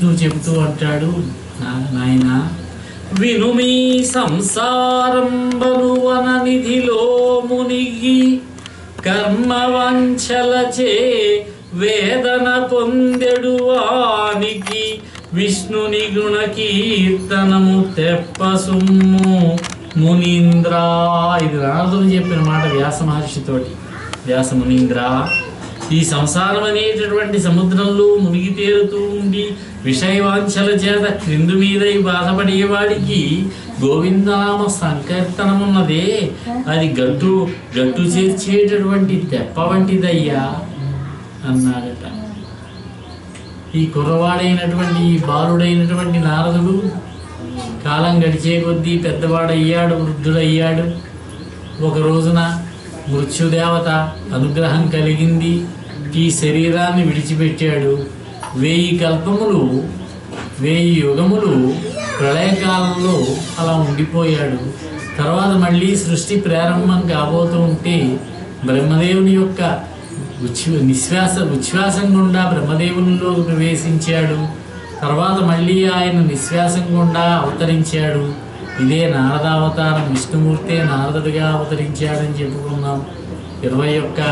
విష్ణువు చెబుతూ అంటాడు, నాయన వినుమీ సంసారంబనువన నిధిలో మునిగి కర్మవంచలచే వేదన పొందెడు వానికి విష్ణుని గుణ కీర్తనము తెప్ప సుమ్ము మునీంద్ర. ఇది నారదుడు చెప్పిన మాట వ్యాస మహర్షితోటి. వ్యాస మునీంద్ర, ఈ సంసారం అనేటటువంటి సముద్రంలో మునిగి తేలుతూ ఉండి విషయవాంఛల చేత క్రిందు మీదై బాధపడేవాడికి గోవిందనామ సంకీర్తనమున్నదే, అది గట్టు చేర్చేటటువంటి తెప్ప వంటిదయ్యా అన్నాడట. ఈ కుర్రవాడైనటువంటి ఈ బాలుడైనటువంటి నారదుడు కాలం గడిచే కొద్దీ పెద్దవాడయ్యాడు, వృద్ధుడయ్యాడు. ఒక రోజున మృత్యుదేవత అనుగ్రహం కలిగింది, ఈ శరీరాన్ని విడిచిపెట్టాడు. 1000 కల్పములు 1000 యుగములు ప్రళయకాలంలో అలా ఉండిపోయాడు. తర్వాత మళ్ళీ సృష్టి ప్రారంభం కాబోతూ ఉంటే బ్రహ్మదేవుని యొక్క ఉచ్ఛ్వాసం గుండా బ్రహ్మదేవునిలోకి ప్రవేశించాడు. తర్వాత మళ్ళీ ఆయన నిశ్వాసం గుండా అవతరించాడు. ఇదే నారదావతారం. విష్ణుమూర్తే నారదుడిగా అవతరించాడని చెప్పుకున్నాం. 21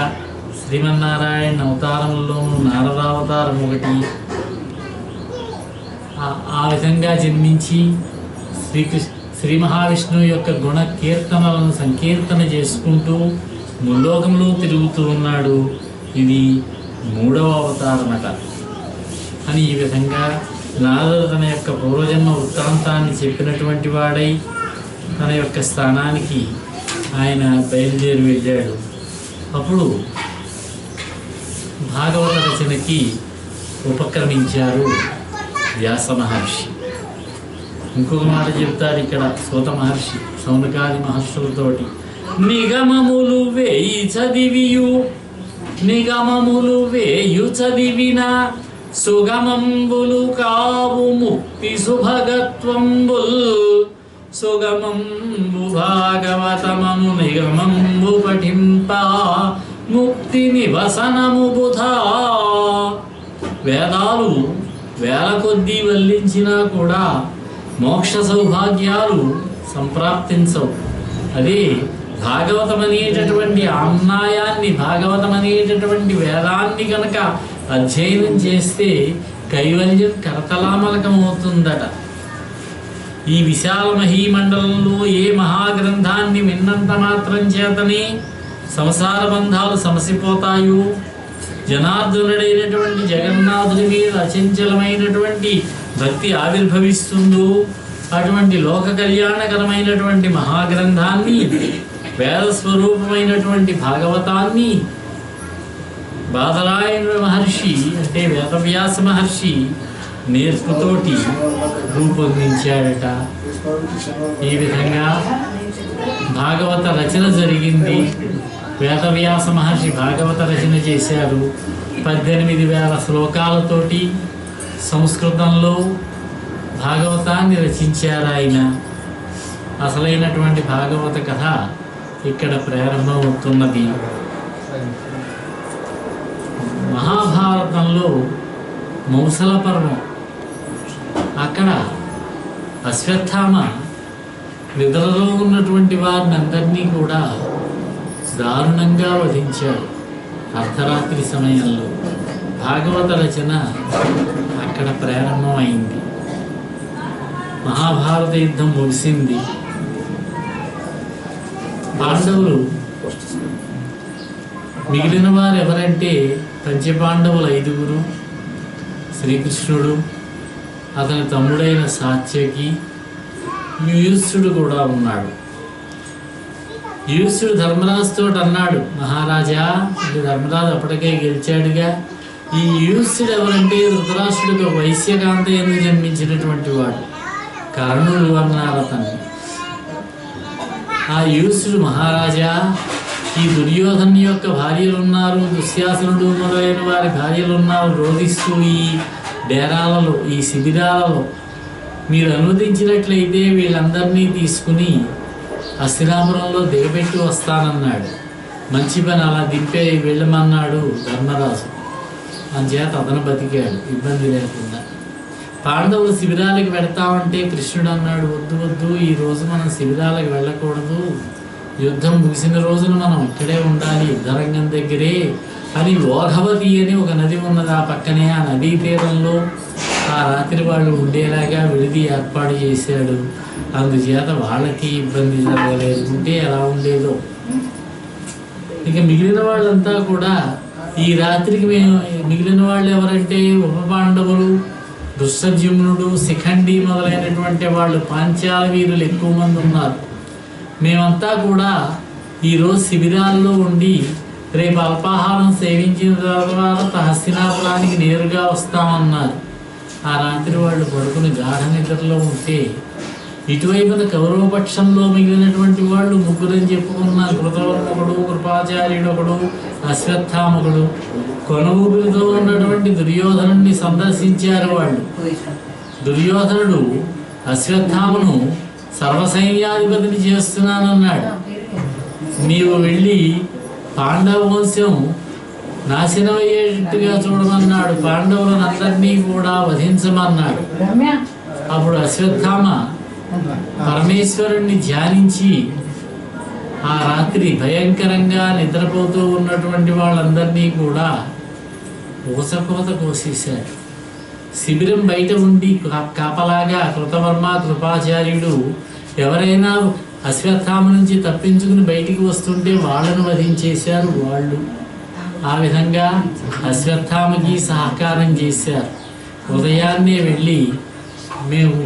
శ్రీమన్నారాయణ అవతారంలోనూ నారదావతారం ఒకటి. ఆ విధంగా జన్మించి శ్రీ మహావిష్ణువు యొక్క గుణ కీర్తనలను సంకీర్తన చేసుకుంటూ ముల్లోకంలో తిరుగుతూ ఉన్నాడు. ఇది 3వ అవతారమట అని ఈ విధంగా నారదుడు తన యొక్క పూర్వజన్మ వృత్తాంతాన్ని చెప్పినటువంటి వాడై తన యొక్క స్థానానికి ఆయన బయలుదేరి వెళ్ళాడు. అప్పుడు భాగవత రచనకి ఉపక్రమించారు వ్యాస మహర్షి. ఇంకొక మాట చెప్తారు ఇక్కడ సూత మహర్షి సౌనకాది మహర్షులతోటి. నిగమములు వేయు చదివిన సుగమంబులు కావు ముక్తి సుభగత్వంబుల్. సుగమంబు భాగవతమము నిగమంబు పఠింప ముక్తి నివసనము బుధా. వేదాలు 1000 కొద్దీ వల్లించినా కూడా మోక్ష సౌభాగ్యాలు సంప్రాప్తించవు. అదే భాగవతం అనేటటువంటి ఆమ్నాయాన్ని, భాగవతం అనేటటువంటి వేదాన్ని కనుక అధ్యయనం చేస్తే కైవల్యం కరతలామలకమవుతుందట. ఈ విశాల మహీమండలంలో ఏ మహాగ్రంథాన్ని విన్నంత మాత్రం చేతనే సంసార బంధాలు సమసిపోతాయో, జనార్దనుడైనటువంటి జగన్నాథుడి మీద అచంచలమైనటువంటి భక్తి ఆవిర్భవిస్తుందో, అటువంటి లోక కళ్యాణకరమైనటువంటి మహాగ్రంథాన్ని, వేద స్వరూపమైనటువంటి భాగవతాన్ని బాదరాయణ మహర్షి అంటే వేదవ్యాస మహర్షి నేర్పుతోటి రూపొందించాడట. ఈ విధంగా భాగవత రచన జరిగింది. వేదవ్యాస మహర్షి భాగవత రచన చేశారు. 18,000 శ్లోకాలతోటి సంస్కృతంలో భాగవతాన్ని రచించారు ఆయన. అసలైనటువంటి భాగవత కథ ఇక్కడ ప్రారంభమవుతున్నది. మహాభారతంలో మౌసల పర్వం, అక్కడ అశ్వత్థామ నిద్రలో ఉన్నటువంటి వారిని అందరినీ కూడా దారుణంగా వధించాడు అర్ధరాత్రి సమయంలో. భాగవత రచన అక్కడ ప్రారంభమైంది. మహాభారత యుద్ధం ముగిసింది. పాండవులు మిగిలిన వారు ఎవరంటే పంచపాండవులు 5, శ్రీకృష్ణుడు, అతని తమ్ముడైన సాత్యకి, యుయుత్సుడు కూడా ఉన్నాడు. యుయుత్సుడు ధర్మరాజుతో అన్నాడు, మహారాజా, ధర్మరాజు అప్పటికే గెలిచాడుగా, ఈ యుయుత్సుడు ఎవరంటే ధృతరాష్ట్రుడికి వైశ్యకాంత ఎందుకు జన్మించినటువంటి వాడు, కర్ణుడు అన్నారు అతన్ని. ఆ యుయుత్సుడు, మహారాజా, ఈ దుర్యోధను యొక్క భార్యలున్నారు, దుశ్శాసనుడు మొదలైన వారి భార్యలున్నారు, రోధిస్తూ ఈ డేరాలలో, ఈ శిబిరాలలో మీరు అనుమతించినట్లయితే వీళ్ళందరినీ తీసుకుని హస్తినాపురంలో దిగబెట్టి వస్తానన్నాడు. మంచి పని, అలా దింపే వెళ్ళమన్నాడు ధర్మరాజు. అందుచేత అతను బతికాడు ఇబ్బంది లేకుండా. పాండవులు శిబిరాలకు వెడతామంటే కృష్ణుడు అన్నాడు, వద్దు వద్దు, ఈ రోజు మనం శిబిరాలకు వెళ్ళకూడదు, యుద్ధం ముగిసిన రోజున మనం ఇక్కడే ఉండాలి యుద్ధరంగం దగ్గరే అని ఓఘవతి అని ఒక నది ఉన్నది. ఆ పక్కనే ఆ నదీ తీరంలో ఆ రాత్రి వాళ్ళు ఉండేలాగా విడిది ఏర్పాటు చేశాడు. అందుచేత వాళ్ళకి ఇబ్బంది జరగలేదు. ఉంటే ఎలా ఉండేదో. ఇక మిగిలిన వాళ్ళంతా కూడా ఈ రాత్రికి మిగిలిన వాళ్ళు ఎవరంటే ఉప పాండవులు, దుస్సద్యుమ్నుడు, శిఖండి మొదలైనటువంటి వాళ్ళు పాంచాల వీరులు ఎక్కువ మంది ఉన్నారు. మేమంతా కూడా ఈరోజు శిబిరాల్లో ఉండి రేపు అల్పాహారం సేవించిన తర్వాత హస్తినాపురానికి నేరుగా వస్తామన్నారు. ఆ రాత్రి వాళ్ళు పడుకుని గాఢ నిద్రలో ఉంటే ఇటువైపున కౌరవపక్షంలో మిగిలినటువంటి వాళ్ళు ముగ్గురని చెప్పుకున్నారు. కృతవర్మకుడు, కృపాచార్యుడు ఒకడు, అశ్వత్థామకుడు. కొనూపిరితో ఉన్నటువంటి దుర్యోధనుడిని సందర్శించారు వాళ్ళు. దుర్యోధనుడు అశ్వత్థామను సర్వసైన్యాధిపతిని చేస్తున్నానన్నాడు. నీవు వెళ్ళి పాండవ వంశం నాశనమయ్యేటట్టుగా చూడమన్నాడు. పాండవులను అందరినీ కూడా వధించమన్నాడు. అప్పుడు అశ్వత్థామ పరమేశ్వరుణ్ణి ధ్యానించి ఆ రాత్రి భయంకరంగా నిద్రపోతూ ఉన్నటువంటి వాళ్ళందరినీ కూడా ఊసకోత కోసేశాడు. శిబిరం బయట ఉండి కాపలాగా కృతవర్మ, కృపాచార్యుడు ఎవరైనా అశ్వత్థామ నుంచి తప్పించుకుని బయటికి వస్తుంటే వాళ్ళను వధించేశారు వాళ్ళు. ఆ విధంగా అశ్వత్థామకి సహకారం చేశారు. ఉదయాన్నే వెళ్ళి మేము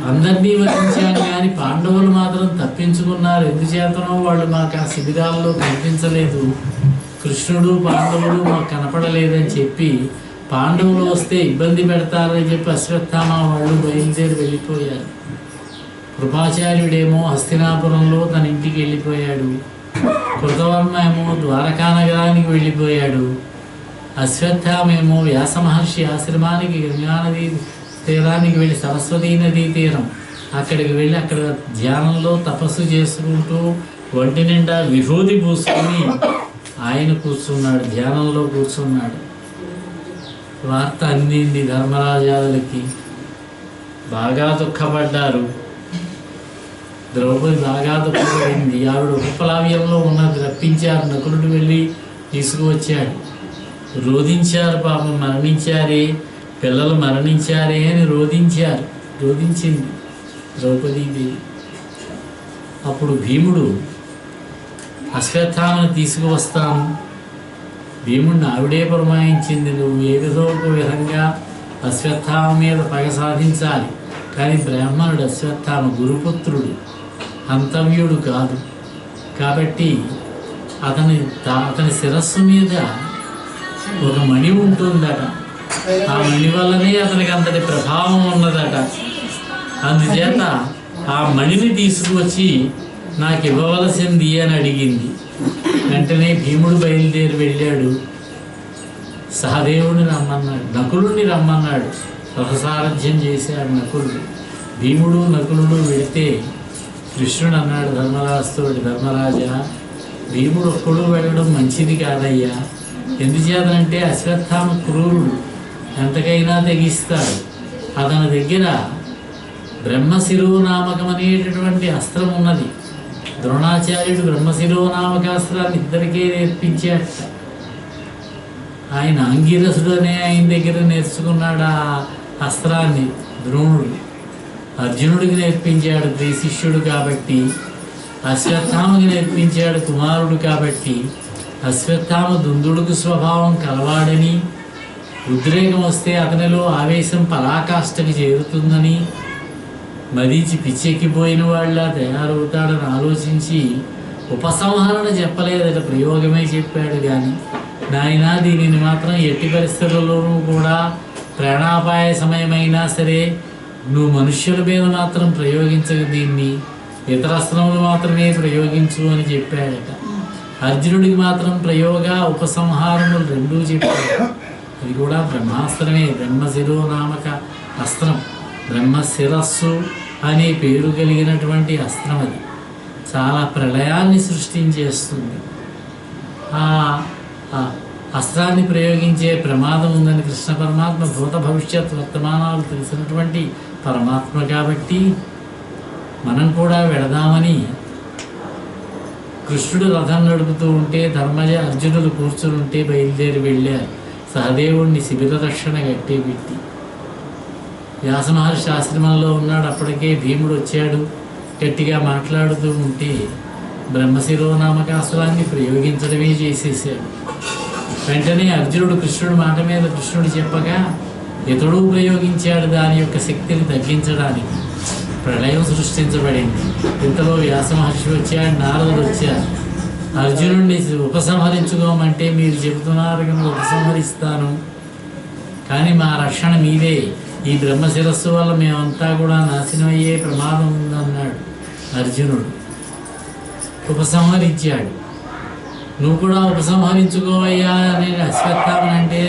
అందరినీ వధించాను కానీ పాండవులు మాత్రం తప్పించుకున్నారు. ఎందుచేతనో వాళ్ళు మాకు ఆ శిబిరాల్లో కనిపించలేదు. కృష్ణుడు, పాండవులు మాకు కనపడలేదని చెప్పి పాండవులు వస్తే ఇబ్బంది పెడతారని చెప్పి అశ్వత్థామ వాళ్ళు బయలుదేరి వెళ్ళిపోయారు. కృపాచార్యుడేమో హస్తినాపురంలో తన ఇంటికి వెళ్ళిపోయాడు. కృతవర్మ ఏమో ద్వారకా నగరానికి వెళ్ళిపోయాడు. అశ్వత్థామేమో వ్యాస మహర్షి ఆశ్రమానికి గంగానదీ తీరానికి వెళ్ళి సరస్వతీ నదీ తీరం అక్కడికి వెళ్ళి అక్కడ ధ్యానంలో తపస్సు చేసుకుంటూ ఒంటి నిండా విభూతి పూసుకొని ఆయన కూర్చున్నాడు, ధ్యానంలో కూర్చున్నాడు. వార్త అందింది ధర్మరాజాదులకి. బాగా దుఃఖపడ్డారు. ద్రౌపది బాగా దుఃఖపడింది. ఆవిడ ఉపప్లావ్యంలో ఉన్నది రప్పించారు. నకులుడు వెళ్ళి తీసుకువచ్చాడు. రోధించారు. పాపం మరణించారే, పిల్లలు మరణించారే అని రోధించారు. రోధించింది ద్రౌపదీదేవి. అప్పుడు భీముడు అశ్వత్థామను తీసుకువస్తాను. భీముడిని ఆవిడే పురమాయించింది, నువ్వు ఏదో ఒక విధంగా అశ్వత్థామ మీద పగ సాధించాలి. కానీ బ్రాహ్మణుడు అశ్వత్థామ గురుపుత్రుడు, హంతవ్యుడు కాదు. కాబట్టి అతని శిరస్సు మీద ఒక మణి ఉంటుందట. ఆ మణి వల్లనే అతనికి అంతటి ప్రభావం ఉన్నదట. అందుచేత ఆ మణిని తీసుకువచ్చి నాకు ఇవ్వవలసింది అని అడిగింది. వెంటనే భీముడు బయలుదేరి వెళ్ళాడు. సహదేవుడిని రమ్మన్నాడు, నకులుని రమ్మన్నాడు. రథసారథ్యం చేశాడు నకులుడు. భీముడు నకులుడు వెళితే కృష్ణుడు అన్నాడు ధర్మరాజుతోటి, ధర్మరాజా, భీముడు ఒక్కడు వెళ్ళడం మంచిది కాదయ్యా. ఎందుచేతనంటే అశ్వత్థామ క్రూరుడు, ఎంతకైనా తెగిస్తాడు. అతని దగ్గర బ్రహ్మశిరోనామకం అనేటటువంటి అస్త్రం ఉన్నది. ద్రోణాచార్యుడు బ్రహ్మశిరోనామకాస్త్రాన్ని ఇద్దరికే నేర్పించాట. ఆయన అంగిరసుడు అనే ఆయన దగ్గర నేర్చుకున్నాడు ఆ అస్త్రాన్ని ద్రోణుడు. అర్జునుడికి నేర్పించాడు శిష్యుడు కాబట్టి. అశ్వత్థామకి నేర్పించాడు కుమారుడు కాబట్టి. అశ్వత్థామ దుందుడుకు స్వభావం కలవాడని, ఉద్రేకం వస్తే అతనిలో ఆవేశం పరాకాష్ఠకి చేరుతుందని, మరీచి పిచ్చెక్కిపోయిన వాళ్ళ తయారవుతాడని ఆలోచించి ఉపసంహరణ చెప్పలేదట, ప్రయోగమే చెప్పాడు. కానీ నాయనా, దీనిని మాత్రం ఎట్టి పరిస్థితుల్లోనూ కూడా ప్రాణాపాయ సమయమైనా సరే నువ్వు మనుష్యుల మీద మాత్రం ప్రయోగించకు, దీన్ని ఇతర అస్త్రములు మాత్రమే ప్రయోగించు అని చెప్పాడట. అర్జునుడికి మాత్రం ప్రయోగ ఉపసంహారములు రెండూ చెప్పాడు. అది కూడా బ్రహ్మాస్త్రమే, బ్రహ్మశిరోనామక అస్త్రం. బ్రహ్మశిరస్సు అనే పేరు కలిగినటువంటి అస్త్రం. అది చాలా ప్రళయాన్ని సృష్టించేస్తుంది. అస్త్రాన్ని ప్రయోగించే ప్రమాదం ఉందని కృష్ణ పరమాత్మ భూత భవిష్యత్ వర్తమానాలు తెలిసినటువంటి పరమాత్మ కాబట్టి మనం కూడా వెళదామని కృష్ణుడు రథం నడుపుతూ ఉంటే ధర్మజ అర్జునులు కూర్చుని ఉంటే బయలుదేరి వెళ్ళారు. సహదేవుణ్ణి శిబిర రక్షణ గట్టి పెట్టి. వ్యాస మహర్షి ఆశ్రమంలో ఉన్నాడు. అప్పటికే భీముడు వచ్చాడు. గట్టిగా మాట్లాడుతూ ఉంటే బ్రహ్మశిరోనామకాసురాన్ని ప్రయోగించడమే చేసేసాడు. వెంటనే అర్జునుడు కృష్ణుడి మాట మీద కృష్ణుడు చెప్పగా ఇతడు ప్రయోగించాడు దాని యొక్క శక్తిని తగ్గించడానికి. ప్రళయం సృష్టించబడింది. ఇంతలో వ్యాస మహర్షి వచ్చాడు, నారదుడు వచ్చారు. అర్జునుడిని ఉపసంహరించుకోమంటే మీరు చెబుతున్నారు కనుక ఉపసంహరిస్తాను, కానీ మా రక్షణ మీదే. ఈ బ్రహ్మశిరస్సు వల్ల మేమంతా కూడా నాశనం అయ్యే ప్రమాదం ఉందన్నాడు అర్జునుడు. ఉపసంహరించాడు. నువ్వు కూడా ఉపసంహరించుకోవయ్యా అని అశ్వత్థామనంటే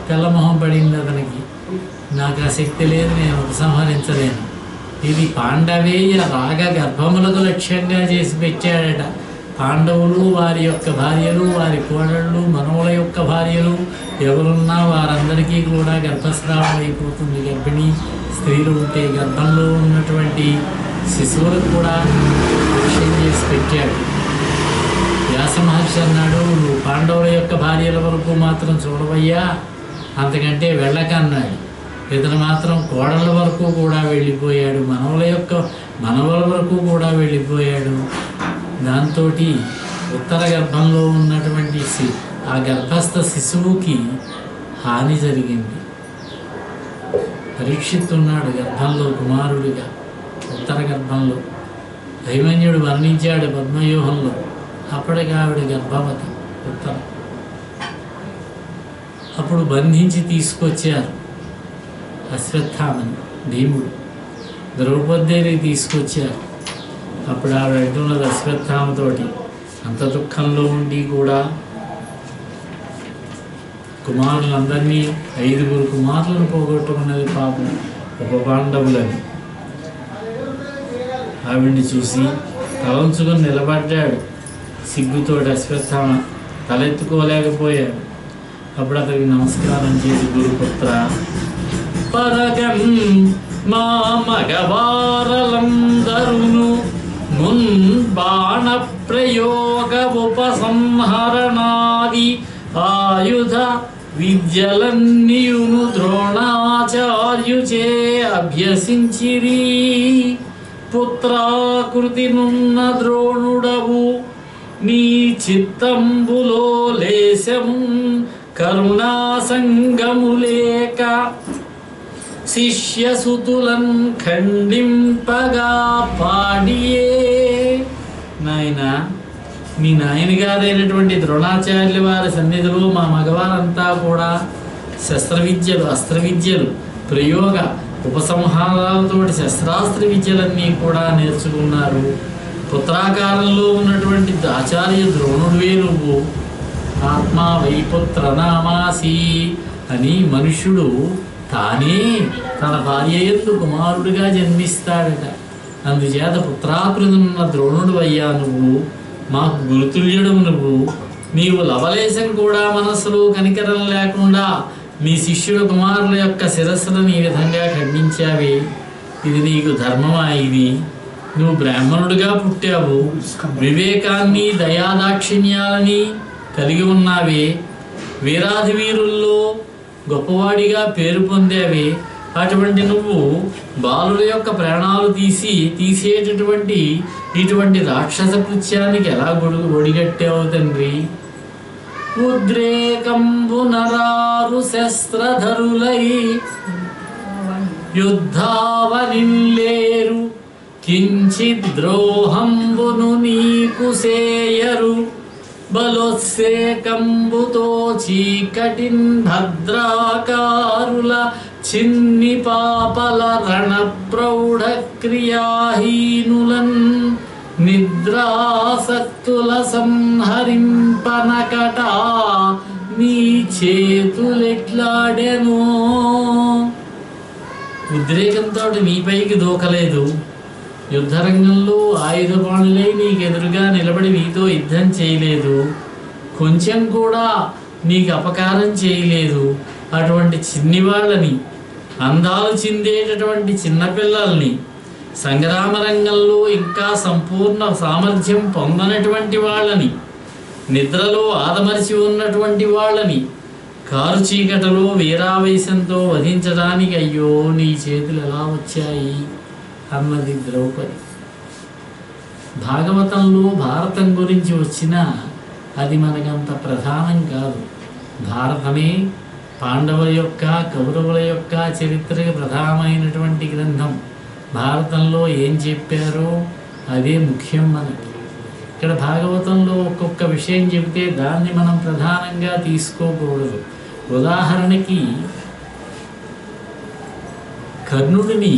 తెల్లమొహం పడింది అతనికి. నాకు ఆ శక్తి లేదు, నేను ఉపసంహరించలేను. ఇది పాండవేయ రాగ గర్భములకు లక్ష్యంగా చేసి పెట్టాడట. పాండవులు, వారి యొక్క భార్యలు, వారి కోడళ్ళు, మనవుల యొక్క భార్యలు ఎవరున్నా వారందరికీ కూడా గర్భస్రావం అయిపోతుంది. గర్భిణీ స్త్రీలు ఉంటే గర్భంలో ఉన్నటువంటి శిశువులకు కూడా లక్ష్యం చేసి పెట్టాడు. వ్యాస మహర్షి అన్నాడు, నువ్వు పాండవుల యొక్క భార్యల వరకు మాత్రం చూడవయ్యా, అంతకంటే వెళ్ళక అన్నాడు. ఇతను మాత్రం కోడళ్ళ వరకు కూడా వెళ్ళిపోయాడు, మనవల వరకు కూడా వెళ్ళిపోయాడు. దాంతో ఉత్తర గర్భంలో ఉన్నటువంటి ఆ గర్భస్థ శిశువుకి హాని జరిగింది. పరీక్షిత్ ఉన్నాడు గర్భంలో కుమారుడిగా, ఉత్తర గర్భంలో. అభిమన్యుడు వర్ణించాడు పద్మవ్యూహంలో. అప్పటికి ఆవిడ గర్భవతి ఉత్తరం. అప్పుడు బంధించి తీసుకొచ్చారు అశ్వత్థామని భీముడు. ద్రౌపదేవికి తీసుకొచ్చారు. అప్పుడు ఆవిడ అంటున్నది అశ్వత్థామతోటి, అంత దుఃఖంలో ఉండి కూడా కుమారులందరినీ 5 కుమారులను పోగొట్టుకున్నది పాపం ఉప పాండవులని. ఆవిడ్ని చూసి తలంచుకొని నిలబడ్డాడు. సిగ్గుతోటి అశ్వత్థామ తలెత్తుకోలేకపోయాడు. అప్పుడు అతనికి నమస్కారం చేసి, గురుపుత్ర, పరగం మా మగవారలందరును మున్ బాణ ప్రయోగ ఉపసంహరణాది ఆయుధ విద్యలన్నీయును ద్రోణాచార్యుచే అభ్యసించిరి. పుత్రాకృతినున్న ద్రోణుడవు నీ చిత్తంబులో లేశము కరుణా సంగము లేక శిష్యసుతులన్ ఖండింపగా పాడియే. నాయన, మీ నాయన గారైనటువంటి ద్రోణాచార్యుల వారి సన్నిధిలో మా మగవారంతా కూడా శస్త్రవిద్యలు, అస్త్రవిద్యలు, ప్రయోగ ఉపసంహారాలతోటి శస్త్రాస్త్ర విద్యలన్నీ కూడా నేర్చుకున్నారు. పుత్రాకారంలో ఉన్నటువంటి ఆచార్య ద్రోణుడివే నువ్వు. ఆత్మా వైపుత్ర నామాసి అని మనుష్యుడు తానే తన భార్య యందు కుమారుడిగా జన్మిస్తాడట. అందుచేత పుత్రాకృతున్న ద్రోణుడు అయ్యా నువ్వు, మాకు గురుతుల్యుడవు నువ్వు. నీవు లవలేశం కూడా మనస్సులో కనికరం లేకుండా మీ శిష్యుల కుమారుల యొక్క శిరస్సులను ఈ విధంగా ఖండించావే, ఇది నీకు ధర్మమా? ఇది నువ్వు బ్రాహ్మణుడిగా పుట్టావు, వివేకాన్ని దయాదాక్షిణ్యాలని కలిగి ఉన్నావే, వీరాధి వీరుల్లో గొప్పవాడిగా పేరు పొందావే. అటువంటి నువ్వు బాలుల యొక్క ప్రాణాలు తీసేటటువంటి ఇటువంటి రాక్షస కృత్యానికి ఎలా ఒడిగట్టావు తండ్రి? ఉద్రేకంబు నరారు శస్త్రధరులై యుద్ధావనిల్లేరు కించిత్ ద్రోహంబును నీకు సేయరు. బలోత్సేకంబుతో చీకటిన్ భద్రాకారుల చిన్ని పాపల రణ ప్రౌఢ క్రియాహీనులన్ నిద్రాసక్తుల సంహరింపనకట నీ చేతులెట్లాడెనో. ఉద్రేకంతో నీపైకి దూకలేదు, యుద్ధరంగంలో ఆయుధపాణులై నీకెదురుగా నిలబడి నీతో యుద్ధం చేయలేదు, కొంచెం కూడా నీకు అపకారం చేయలేదు. అటువంటి చిన్ని వాళ్ళని, అందాలు చిందేటటువంటి చిన్నపిల్లల్ని, సంగ్రామ రంగంలో ఇంకా సంపూర్ణ సామర్థ్యం పొందనటువంటి వాళ్ళని, నిద్రలో ఆదమరిచి ఉన్నటువంటి వాళ్ళని కారు చీకటలో వీరావేశంతో వధించడానికి అయ్యో నీ చేతులు ఎలా వచ్చాయి అన్నది ద్రౌపది. భాగవతంలో భారతం గురించి వచ్చినా అది మనకంత ప్రధానం కాదు. భారతమే పాండవుల యొక్క, కౌరవుల యొక్క చరిత్రకి ప్రధానమైనటువంటి గ్రంథం. భారతంలో ఏం చెప్పారో అదే ముఖ్యం మనకి. ఇక్కడ భాగవతంలో ఒక్కొక్క విషయం చెబితే దాన్ని మనం ప్రధానంగా తీసుకోకూడదు. ఉదాహరణకి కర్ణుడిని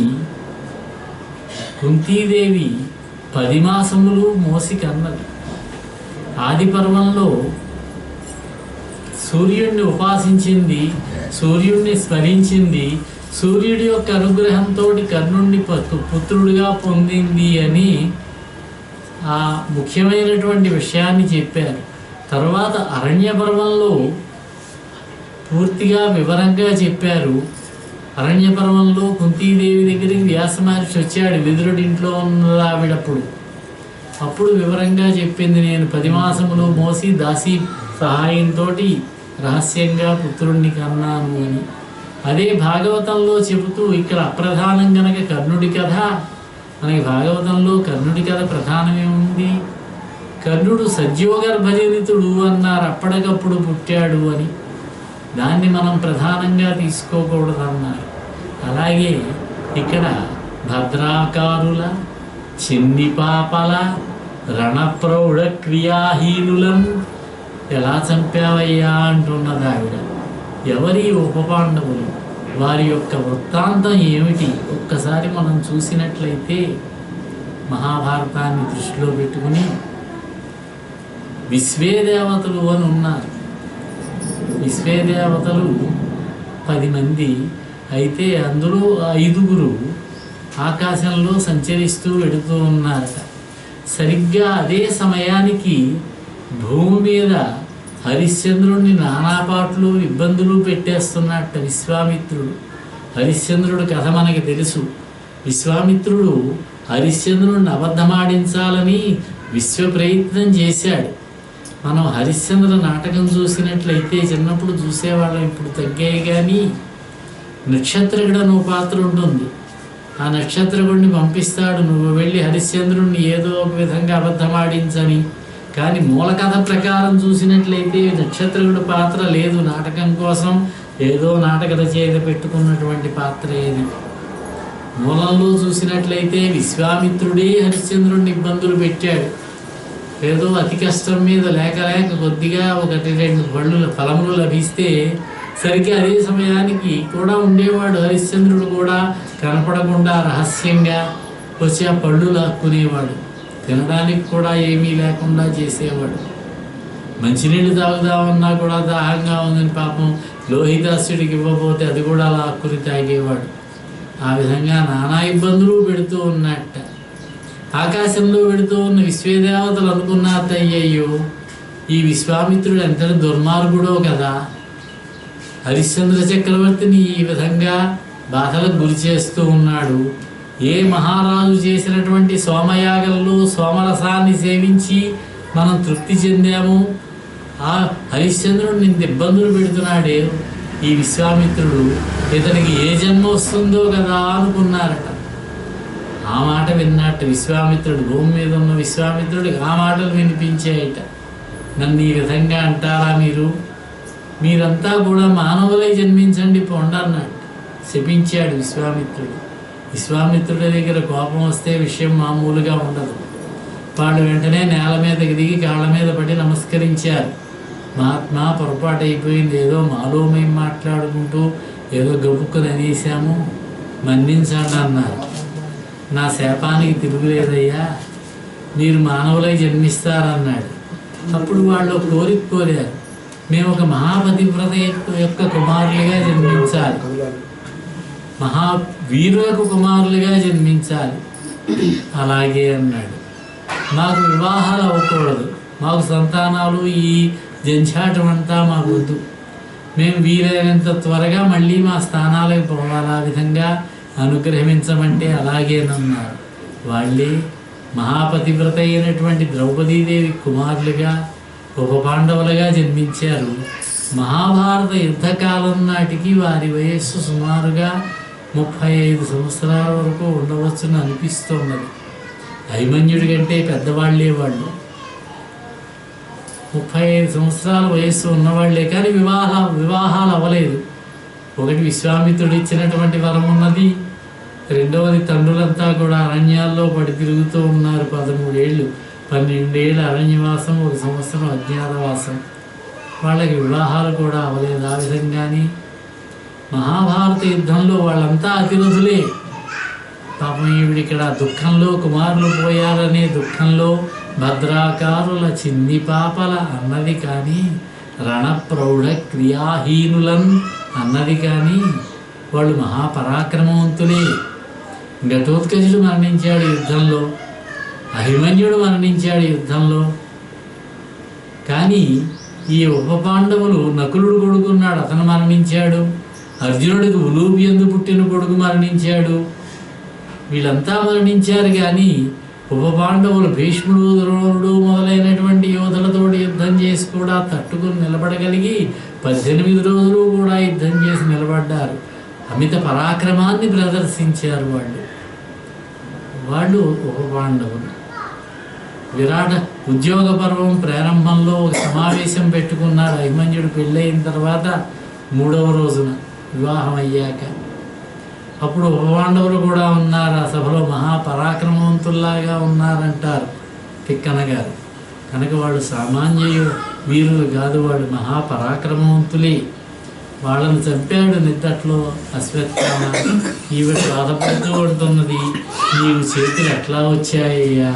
కుంతీదేవి 10 మాసములు మోసి కన్నది. ఆది పర్వంలో సూర్యుడిని ఉపాసించింది, సూర్యుడిని స్మరించింది, సూర్యుడి యొక్క అనుగ్రహంతో కర్ణుడిని పుత్రుడిగా పొందింది అని ఆ ముఖ్యమైనటువంటి విషయాన్ని చెప్పారు. తర్వాత అరణ్య పర్వంలో పూర్తిగా వివరంగా చెప్పారు. అరణ్య పర్వంలో కుంతీదేవి దగ్గరికి వ్యాస మహర్షి వచ్చాడు, విదురుడి ఇంట్లో ఉన్నది ఆవిడప్పుడు. అప్పుడు వివరంగా చెప్పింది, నేను 10 మాసములు మోసి దాసి సహాయంతో రహస్యంగా పుత్రుణ్ణి కన్నాను అని. అదే భాగవతంలో చెబుతూ ఇక్కడ అప్రధానం గనక కర్ణుడి కథ, మనకి భాగవతంలో కర్ణుడి కథ ప్రధానమేముంది? కర్ణుడు సద్యోగర్భజనితుడు అన్నారు, అప్పటికప్పుడు పుట్టాడు అని. దాన్ని మనం ప్రధానంగా తీసుకోకూడదు అన్నారు. అలాగే ఇక్కడ భద్రాకారుల, చిన్ని పాపల, రణప్రౌఢ క్రియాహీనులను ఎలా చంపావయ్యా అంటున్నది ఆవిడ. ఎవరి ఉపపాండవులు, వారి యొక్క వృత్తాంతం ఏమిటి ఒక్కసారి మనం చూసినట్లయితే మహాభారతాన్ని దృష్టిలో పెట్టుకుని విశ్వేదేవతలు అని ఉన్నారు. విశ్వేదేవతలు 10 మంది అయితే అందులో 5గురు ఆకాశంలో సంచరిస్తూ వెడుతూ ఉన్నారట. సరిగ్గా అదే సమయానికి భూమి మీద హరిశ్చంద్రుడిని నానాపాట్లు ఇబ్బందులు పెట్టేస్తున్నట్ట విశ్వామిత్రుడు. హరిశ్చంద్రుడి కథ మనకి తెలుసు. విశ్వామిత్రుడు హరిశ్చంద్రుడిని అబద్ధమాడించాలని విశ్వ ప్రయత్నం చేశాడు. మనం హరిశ్చంద్ర నాటకం చూసినట్లయితే చిన్నప్పుడు చూసేవాళ్ళం, ఇప్పుడు తగ్గాయి. కానీ నక్షత్రకుడను పాత్ర ఉంటుంది. ఆ నక్షత్రకుడిని పంపిస్తాడు, నువ్వు వెళ్ళి హరిశ్చంద్రుడిని ఏదో ఒక విధంగా అబద్ధమాడించని. కానీ మూల కథ ప్రకారం చూసినట్లయితే నక్షత్రకుడి పాత్ర లేదు. నాటకం కోసం ఏదో నాటక రచయిత పెట్టుకున్నటువంటి పాత్ర ఏది. మూలంలో చూసినట్లయితే విశ్వామిత్రుడే హరిశ్చంద్రుడిని ఇబ్బందులు పెట్టాడు. ఏదో అతి కష్టం మీద లేక కొద్దిగా 1-2 ఫలములు లభిస్తే సరిగ్గా అదే సమయానికి కూడా ఉండేవాడు హరిశ్చంద్రుడు కూడా, కనపడకుండా రహస్యంగా వచ్చి ఆ పళ్ళు లాక్కునేవాడు. తినడానికి కూడా ఏమీ లేకుండా చేసేవాడు. మంచినీళ్ళు తాగుదామన్నా కూడా దాహంగా ఉందని పాపం లోహితాస్యుడికి ఇవ్వబోతే అది కూడా లాక్కుని తాగేవాడు. ఆ విధంగా నానా ఇబ్బందులు పెడుతూ ఉన్నట్ట. ఆకాశంలో పెడుతూ ఉన్న విశ్వదేవతలు అనుకున్నారు, అయ్యయ్యో ఈ విశ్వామిత్రుడు ఎంతటి దుర్మార్గుడో కదా, హరిశ్చంద్ర చక్రవర్తిని ఈ విధంగా బాధలకు గురి చేస్తూ ఉన్నాడు. ఏ మహారాజు చేసినటువంటి సోమయాగంలో సోమరసాన్ని సేవించి మనం తృప్తి చెందాము, ఆ హరిశ్చంద్రుడిని ఇంత ఇబ్బందులు పెడుతున్నాడే ఈ విశ్వామిత్రుడు, ఇతనికి ఏ జన్మ వస్తుందో కదా అనుకున్నారట. ఆ మాట విన్నట్టు విశ్వామిత్రుడు, భూమి మీద ఉన్న విశ్వామిత్రుడికి ఆ మాటలు వినిపించాయట. నన్ను ఈ విధంగా అంటారా మీరంతా కూడా మానవులై జన్మించండి పోండి అన్నాడు. శపించాడు విశ్వామిత్రుడు. విశ్వామిత్రుడి దగ్గర కోపం వస్తే విషయం మామూలుగా ఉండదు. వాళ్ళు వెంటనే నేల మీదకి దిగి కాళ్ళ మీద పడి నమస్కరించారు. మహాత్మా పొరపాటు అయిపోయింది, ఏదో మాలో మేము మాట్లాడుకుంటూ ఏదో గబుక్కుని అనేసాము, మన్నించండి అన్నారు. నా శాపానికి తిరుగులేదయ్యా, మీరు మానవులై జన్మిస్తారన్నాడు. అప్పుడు వాళ్ళు కోరిక కోరారు, మేము ఒక మహాపతివ్రత యొక్క కుమారులుగా జన్మించాలి, మహావీరులకు కుమారులుగా జన్మించాలి. అలాగే అన్నాడు. మాకు వివాహాలు అవ్వకూడదు, మాకు సంతానాలు ఈ జంఝాటం అంతా మాకు వద్దు, మేము వీలైనంత త్వరగా మళ్ళీ మా స్థానాలకు పోవాలి, ఆ విధంగా అనుగ్రహించమంటే అలాగేనన్నారు. వాళ్ళే మహాపతివ్రత అయినటువంటి ద్రౌపదీదేవి కుమారులుగా ఉప పాండవులుగా జన్మించారు. మహాభారత యుద్ధకాలం నాటికి వారి వయస్సు సుమారుగా 35 సంవత్సరాల వరకు ఉండవచ్చుని అనిపిస్తున్నది. అభిమన్యుడి కంటే పెద్దవాళ్లే వాళ్ళు, 35 సంవత్సరాల వయస్సు ఉన్నవాళ్లే. కానీ వివాహాలు అవ్వలేదు. ఒకటి విశ్వామిత్రుడు ఇచ్చినటువంటి వరం ఉన్నది, రెండవది తండ్రులంతా కూడా అరణ్యాల్లో పడి తిరుగుతూ ఉన్నారు. 13 ఏళ్ళు, 12 ఏళ్ళ అరణ్యవాసం, 1 సంవత్సరం అజ్ఞాతవాసం. వాళ్ళకి వివాహాలు కూడా అవ్వలేదు. ఆ విధంగానే మహాభారత యుద్ధంలో వాళ్ళంతా అతిరథులే. పాపం ఈవిడిక్కడ దుఃఖంలో కుమారులు పోయారనే దుఃఖంలో భద్రాకారుల చిన్ని పాపల అన్నది కానీ, రణప్రౌఢ క్రియాహీనులన్ అన్నది కానీ, వాళ్ళు మహాపరాక్రమవంతులే. ఘటోత్కచుడు మరణించాడు యుద్ధంలో, అభిమన్యుడు మరణించాడు యుద్ధంలో. కానీ ఈ ఉప పాండవులు, నకులుడు కొడుకున్నాడు, అతను మరణించాడు. అర్జునుడికి ఉలూపియందు పుట్టిన కొడుకు మరణించాడు. వీళ్ళంతా మరణించారు. కానీ ఉప పాండవులు భీష్ముడు, ద్రోణుడు మొదలైనటువంటి యోధులతోటి యుద్ధం చేసి కూడా తట్టుకుని నిలబడగలిగి 18 రోజులు కూడా యుద్ధం చేసి నిలబడ్డారు. అమిత పరాక్రమాన్ని ప్రదర్శించారు వాళ్ళు ఉప పాండవులు. విరాట ఉద్యోగ పర్వం ప్రారంభంలో ఒక సమావేశం పెట్టుకున్నారు. అభిమన్యుడు పెళ్ళయిన తర్వాత 3వ రోజున వివాహం అయ్యాక అప్పుడు ఉపపాండవులు కూడా ఉన్నారు. ఆ సభలో మహాపరాక్రమవంతుల్లాగా ఉన్నారంటారు తిక్కన గారు. కనుక వాళ్ళు సామాన్య వీరులు కాదు, వాళ్ళు మహాపరాక్రమవంతులే. వాళ్ళని చంపాడు నిద్దట్లో అశ్వత్థామ. ఈవిడ బాధపడుతూ ఉంటున్నది, నీవు చేతులు ఎట్లా వచ్చాయ్యా?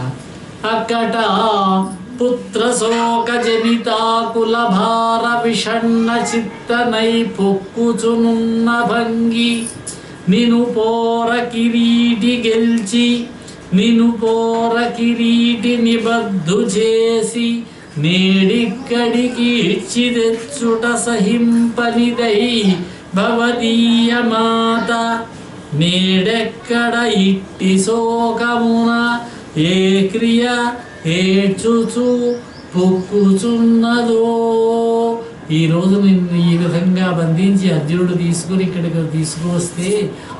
అక్కట పుత్ర శోక జనితాకుల భార విషణ్ణ చిత్తనై పొక్కుచునున్న భంగి, నిను పోర కిరీటి గెల్చి, నిను పోర కిరీటి నిబద్ధు చేసి, నేడిక్కడికి ఇచ్చి తెచ్చుట సహింపనిదై భవదీయ మాత, నేడెక్కడ ఇట్టి శోకమున ఏ క్రియ ఏడ్చుచు పొక్కుచున్నదో. ఈరోజు నిన్ను ఈ విధంగా బంధించి అర్జునుడు తీసుకుని ఇక్కడికి తీసుకువస్తే,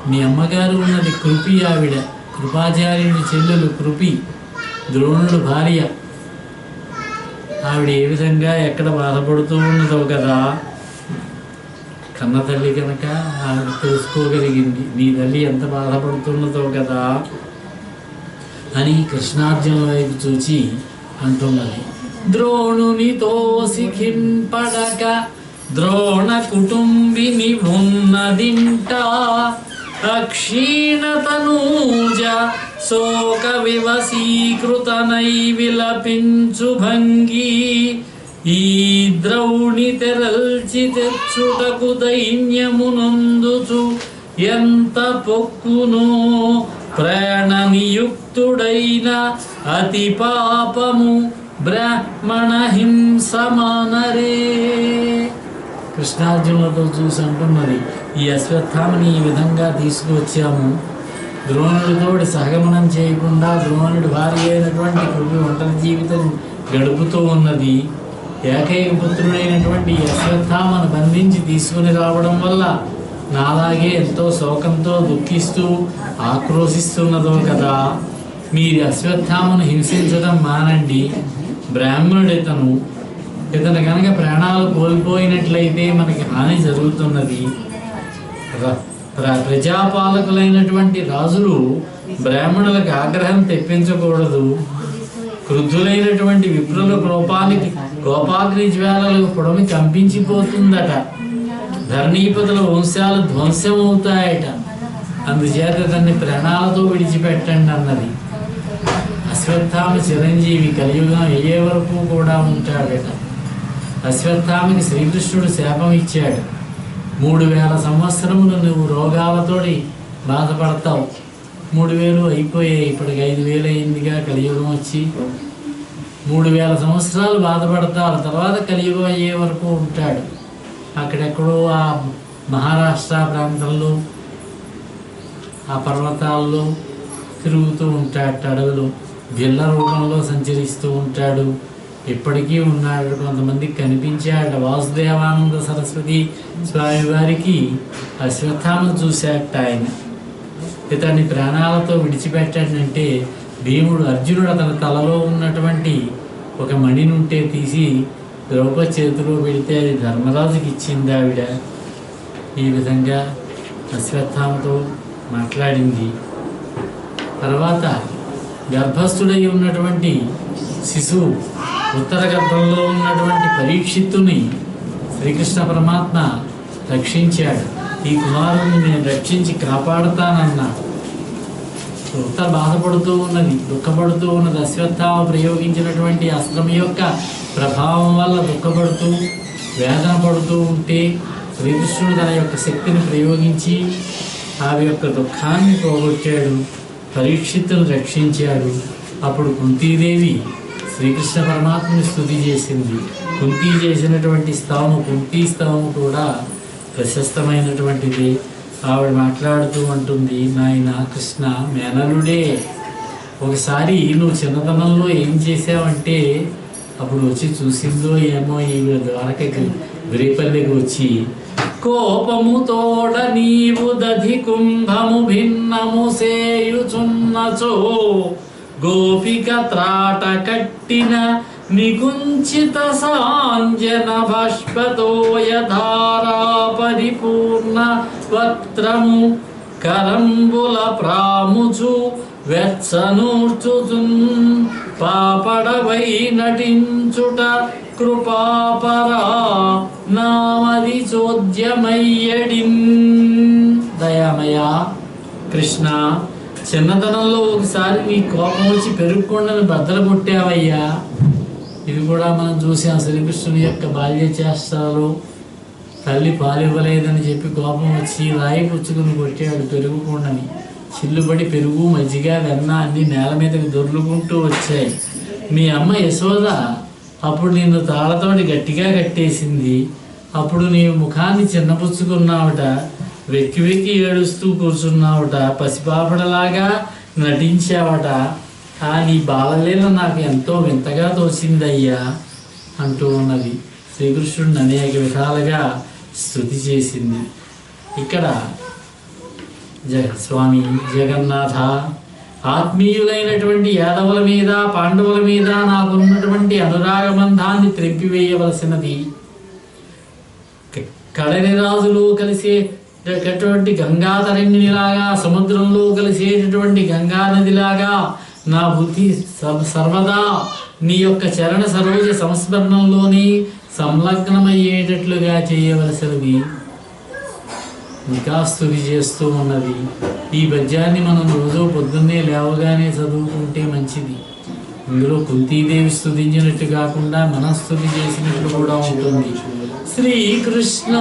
మీ అమ్మగారు ఉన్నది కృపి, ఆవిడ కృపాచార్యుని చెల్లెలు కృపి, ద్రోణుడు భార్య. ఆవిడ ఏ విధంగా ఎక్కడ బాధపడుతూ ఉన్నదో కదా, కన్న తల్లి కనుక ఆవిడ తెలుసుకోగలిగింది నీ తల్లి ఎంత బాధపడుతున్నదో కదా అని కృష్ణార్జునుల వైపు చూచి అంటున్నది. ద్రోణునితో సిఖింపడక ద్రోణ కుటుంబిని ఉన్నదింట, అక్షీణతనూజ శోక వివసీకృతనై విలపించు భంగి, ఈ ద్రౌణి తెరల్చి తెచ్చుటకు దైన్యమునందుచు ఎంత పొక్కునో, ప్రాణ నియుక్తుడైన అతి పాపము బ్రాహ్మణ హింస మానరే. కృష్ణార్జునులతో చూసి అంటున్నది, ఈ అశ్వత్థామని ఈ విధంగా తీసుకువచ్చాము. ద్రోణుడితోటి సహగమనం చేయకుండా ద్రోణుడి భార్య అయినటువంటి కృపి ఒంటరి జీవితం గడుపుతూ ఉన్నది. ఏకైక పుత్రుడైనటువంటి ఈ అశ్వత్థామను బంధించి తీసుకుని రావడం వల్ల నాలాగే ఎంతో శోకంతో దుఃఖిస్తూ ఆక్రోశిస్తున్నదో కదా. మీరు అశ్వత్థామను హింసించడం మానండి. బ్రాహ్మణుడితను, ఇతను కనుక ప్రాణాలు కోల్పోయినట్లయితే మనకి హాని జరుగుతున్నది. ప్రజాపాలకులైనటువంటి రాజులు బ్రాహ్మణులకు ఆగ్రహం తెప్పించకూడదు. క్రుద్ధులైనటువంటి విప్రుల కోపాగ్ని జ్వాలలకు పొడమి కంపించిపోతుందట. ధరణీపతుల వంశాలు ధ్వంసం అవుతాయట. అందుచేత దాన్ని ప్రాణాలతో విడిచిపెట్టండి అన్నది. అశ్వత్థామ చిరంజీవి కలియుగం అయ్యే వరకు కూడా ఉంటాడట. అశ్వత్థామకి శ్రీకృష్ణుడు శాపం ఇచ్చాడు, 3000 సంవత్సరములు నువ్వు రోగాలతోటి బాధపడతావు. 3000 అయిపోయాయి, ఇప్పటికి 5000 అయిందిగా కలియుగం వచ్చి. 3000 సంవత్సరాలు బాధపడతారు. తర్వాత కలియుగం అయ్యే వరకు ఉంటాడు. అక్కడెక్కడో ఆ మహారాష్ట్ర ప్రాంతంలో ఆ పర్వతాల్లో తిరుగుతూ ఉంటాడు, అడవిలో బిళ్ళ రూపంలో సంచరిస్తూ ఉంటాడు. ఇప్పటికీ ఉన్నాడు. కొంతమందికి కనిపించాడు. వాసుదేవానంద సరస్వతి స్వామి వారికి అశ్వత్థామను చూశాట ఆయన. ఇతన్ని ప్రాణాలతో విడిచిపెట్టాడంటే భీముడు అర్జునుడు అతని తలలో ఉన్నటువంటి ఒక మణినుంటే తీసి ద్రౌపది చేతిలో పెడితే అది ధర్మరాజుకి ఇచ్చింది ఆవిడ. ఈ విధంగా అశ్వత్థామతో మాట్లాడింది. తర్వాత గర్భస్థుడై ఉన్నటువంటి శిశువు ఉత్తర గర్భంలో ఉన్నటువంటి పరీక్షిత్తుని శ్రీకృష్ణ పరమాత్మ రక్షించాడు. ఈ కుమారుని నేను రక్షించి కాపాడుతానన్నాడు. ఉత్తర బాధపడుతూ ఉన్నది, దుఃఖపడుతూ ఉన్నది. అశ్వత్థామ ప్రయోగించినటువంటి అస్త్రం యొక్క ప్రభావం వల్ల దుఃఖపడుతూ వేదన పడుతూ ఉంటే శ్రీకృష్ణుడు తన యొక్క శక్తిని ప్రయోగించి ఆమె యొక్క దుఃఖాన్ని పోగొట్టాడు, పరీక్షిత్తును రక్షించాడు. అప్పుడు కుంతీదేవి శ్రీకృష్ణ పరమాత్మని స్తుతి చేసింది. కుంతీ చేసినటువంటి స్తవము, కుంతీ స్తవము కూడా ప్రశస్తమైనటువంటిది. ఆవిడ మాట్లాడుతూ ఉంటుంది, నాయన కృష్ణ మేనలుడే, ఒకసారి నువ్వు చిన్నతనంలో ఏం చేసావంటే అప్పుడు వచ్చి చూసిందో ఏమో ఈవిడ ద్వారకకి విరేపల్లికి వచ్చి, కోపముతోడ నీవు దధి కుంభము భిన్నము సేయుచున్నచో గోపిక త్రాట కట్టిన నిగుంచిత సాంజన బాష్పతోయధారా పరిపూర్ణ వక్త్రము కరంబుల ప్రాముచు వెచ్చనూర్చుచున్ పాపడవై నటించుట కృపాపరా నామది చోద్యమయ్యడిన్. దయామయ కృష్ణ, చిన్నతనంలో ఒకసారి నీ కోపం వచ్చి పెరుగుకొండను బద్దలు కొట్టావయ్యా. ఇది కూడా మనం చూసాం. శ్రీకృష్ణుని యొక్క బాల్య చేష్టలో తల్లి పాలివ్వలేదని చెప్పి కోపం వచ్చి రాయి పుచ్చుకుని కొట్టాడు పెరుగుకొండని. చిల్లుబడి పెరుగు, మజ్జిగ, వెన్న అన్ని నేల మీదకి దొర్లుకుంటూ వచ్చాయి. మీ అమ్మ యశోద అప్పుడు నిన్ను తాళతోటి గట్టిగా కట్టేసింది. అప్పుడు నీవు ముఖాన్ని చిన్నపుచ్చుకున్నావట, వెక్కి వెక్కి ఏడుస్తూ కూర్చున్నావట, పసిపాపడలాగా నటించావట. నీ బాలలీల నాకు ఎంతో వింతగా తోచిందయ్యా అంటూ ఉన్నది. శ్రీకృష్ణుడిని అనేక విధాలుగా స్తుతి చేసింది. ఇక్కడ స్వామి జగన్నాథ, ఆత్మీయులైనటువంటి యాదవుల మీద పాండవుల మీద నాకున్నటువంటి అనురాగబంధాన్ని త్రెంపివేయవలసినది. కడలి రాజులు కలిసేటటువంటి గంగాతరంగినిలాగా, సముద్రంలో కలిసేటటువంటి గంగా నదిలాగా నా బుద్ధి సర్వదా నీ యొక్క చరణ సరోజ సంస్మరణంలోని సంలగ్నమయ్యేటట్లుగా చేయవలసినది. ఇంకా స్తుతి చేస్తూ ఉన్నది. ఈ పద్యాన్ని మనం రోజు పొద్దున్నే లేవగానే చదువుకుంటే మంచిది. ఇందులో కుంతీదేవి స్తుతించినట్టు కాకుండా మనం స్తుతి చేసినట్లు కూడా ఉంటుంది. శ్రీకృష్ణ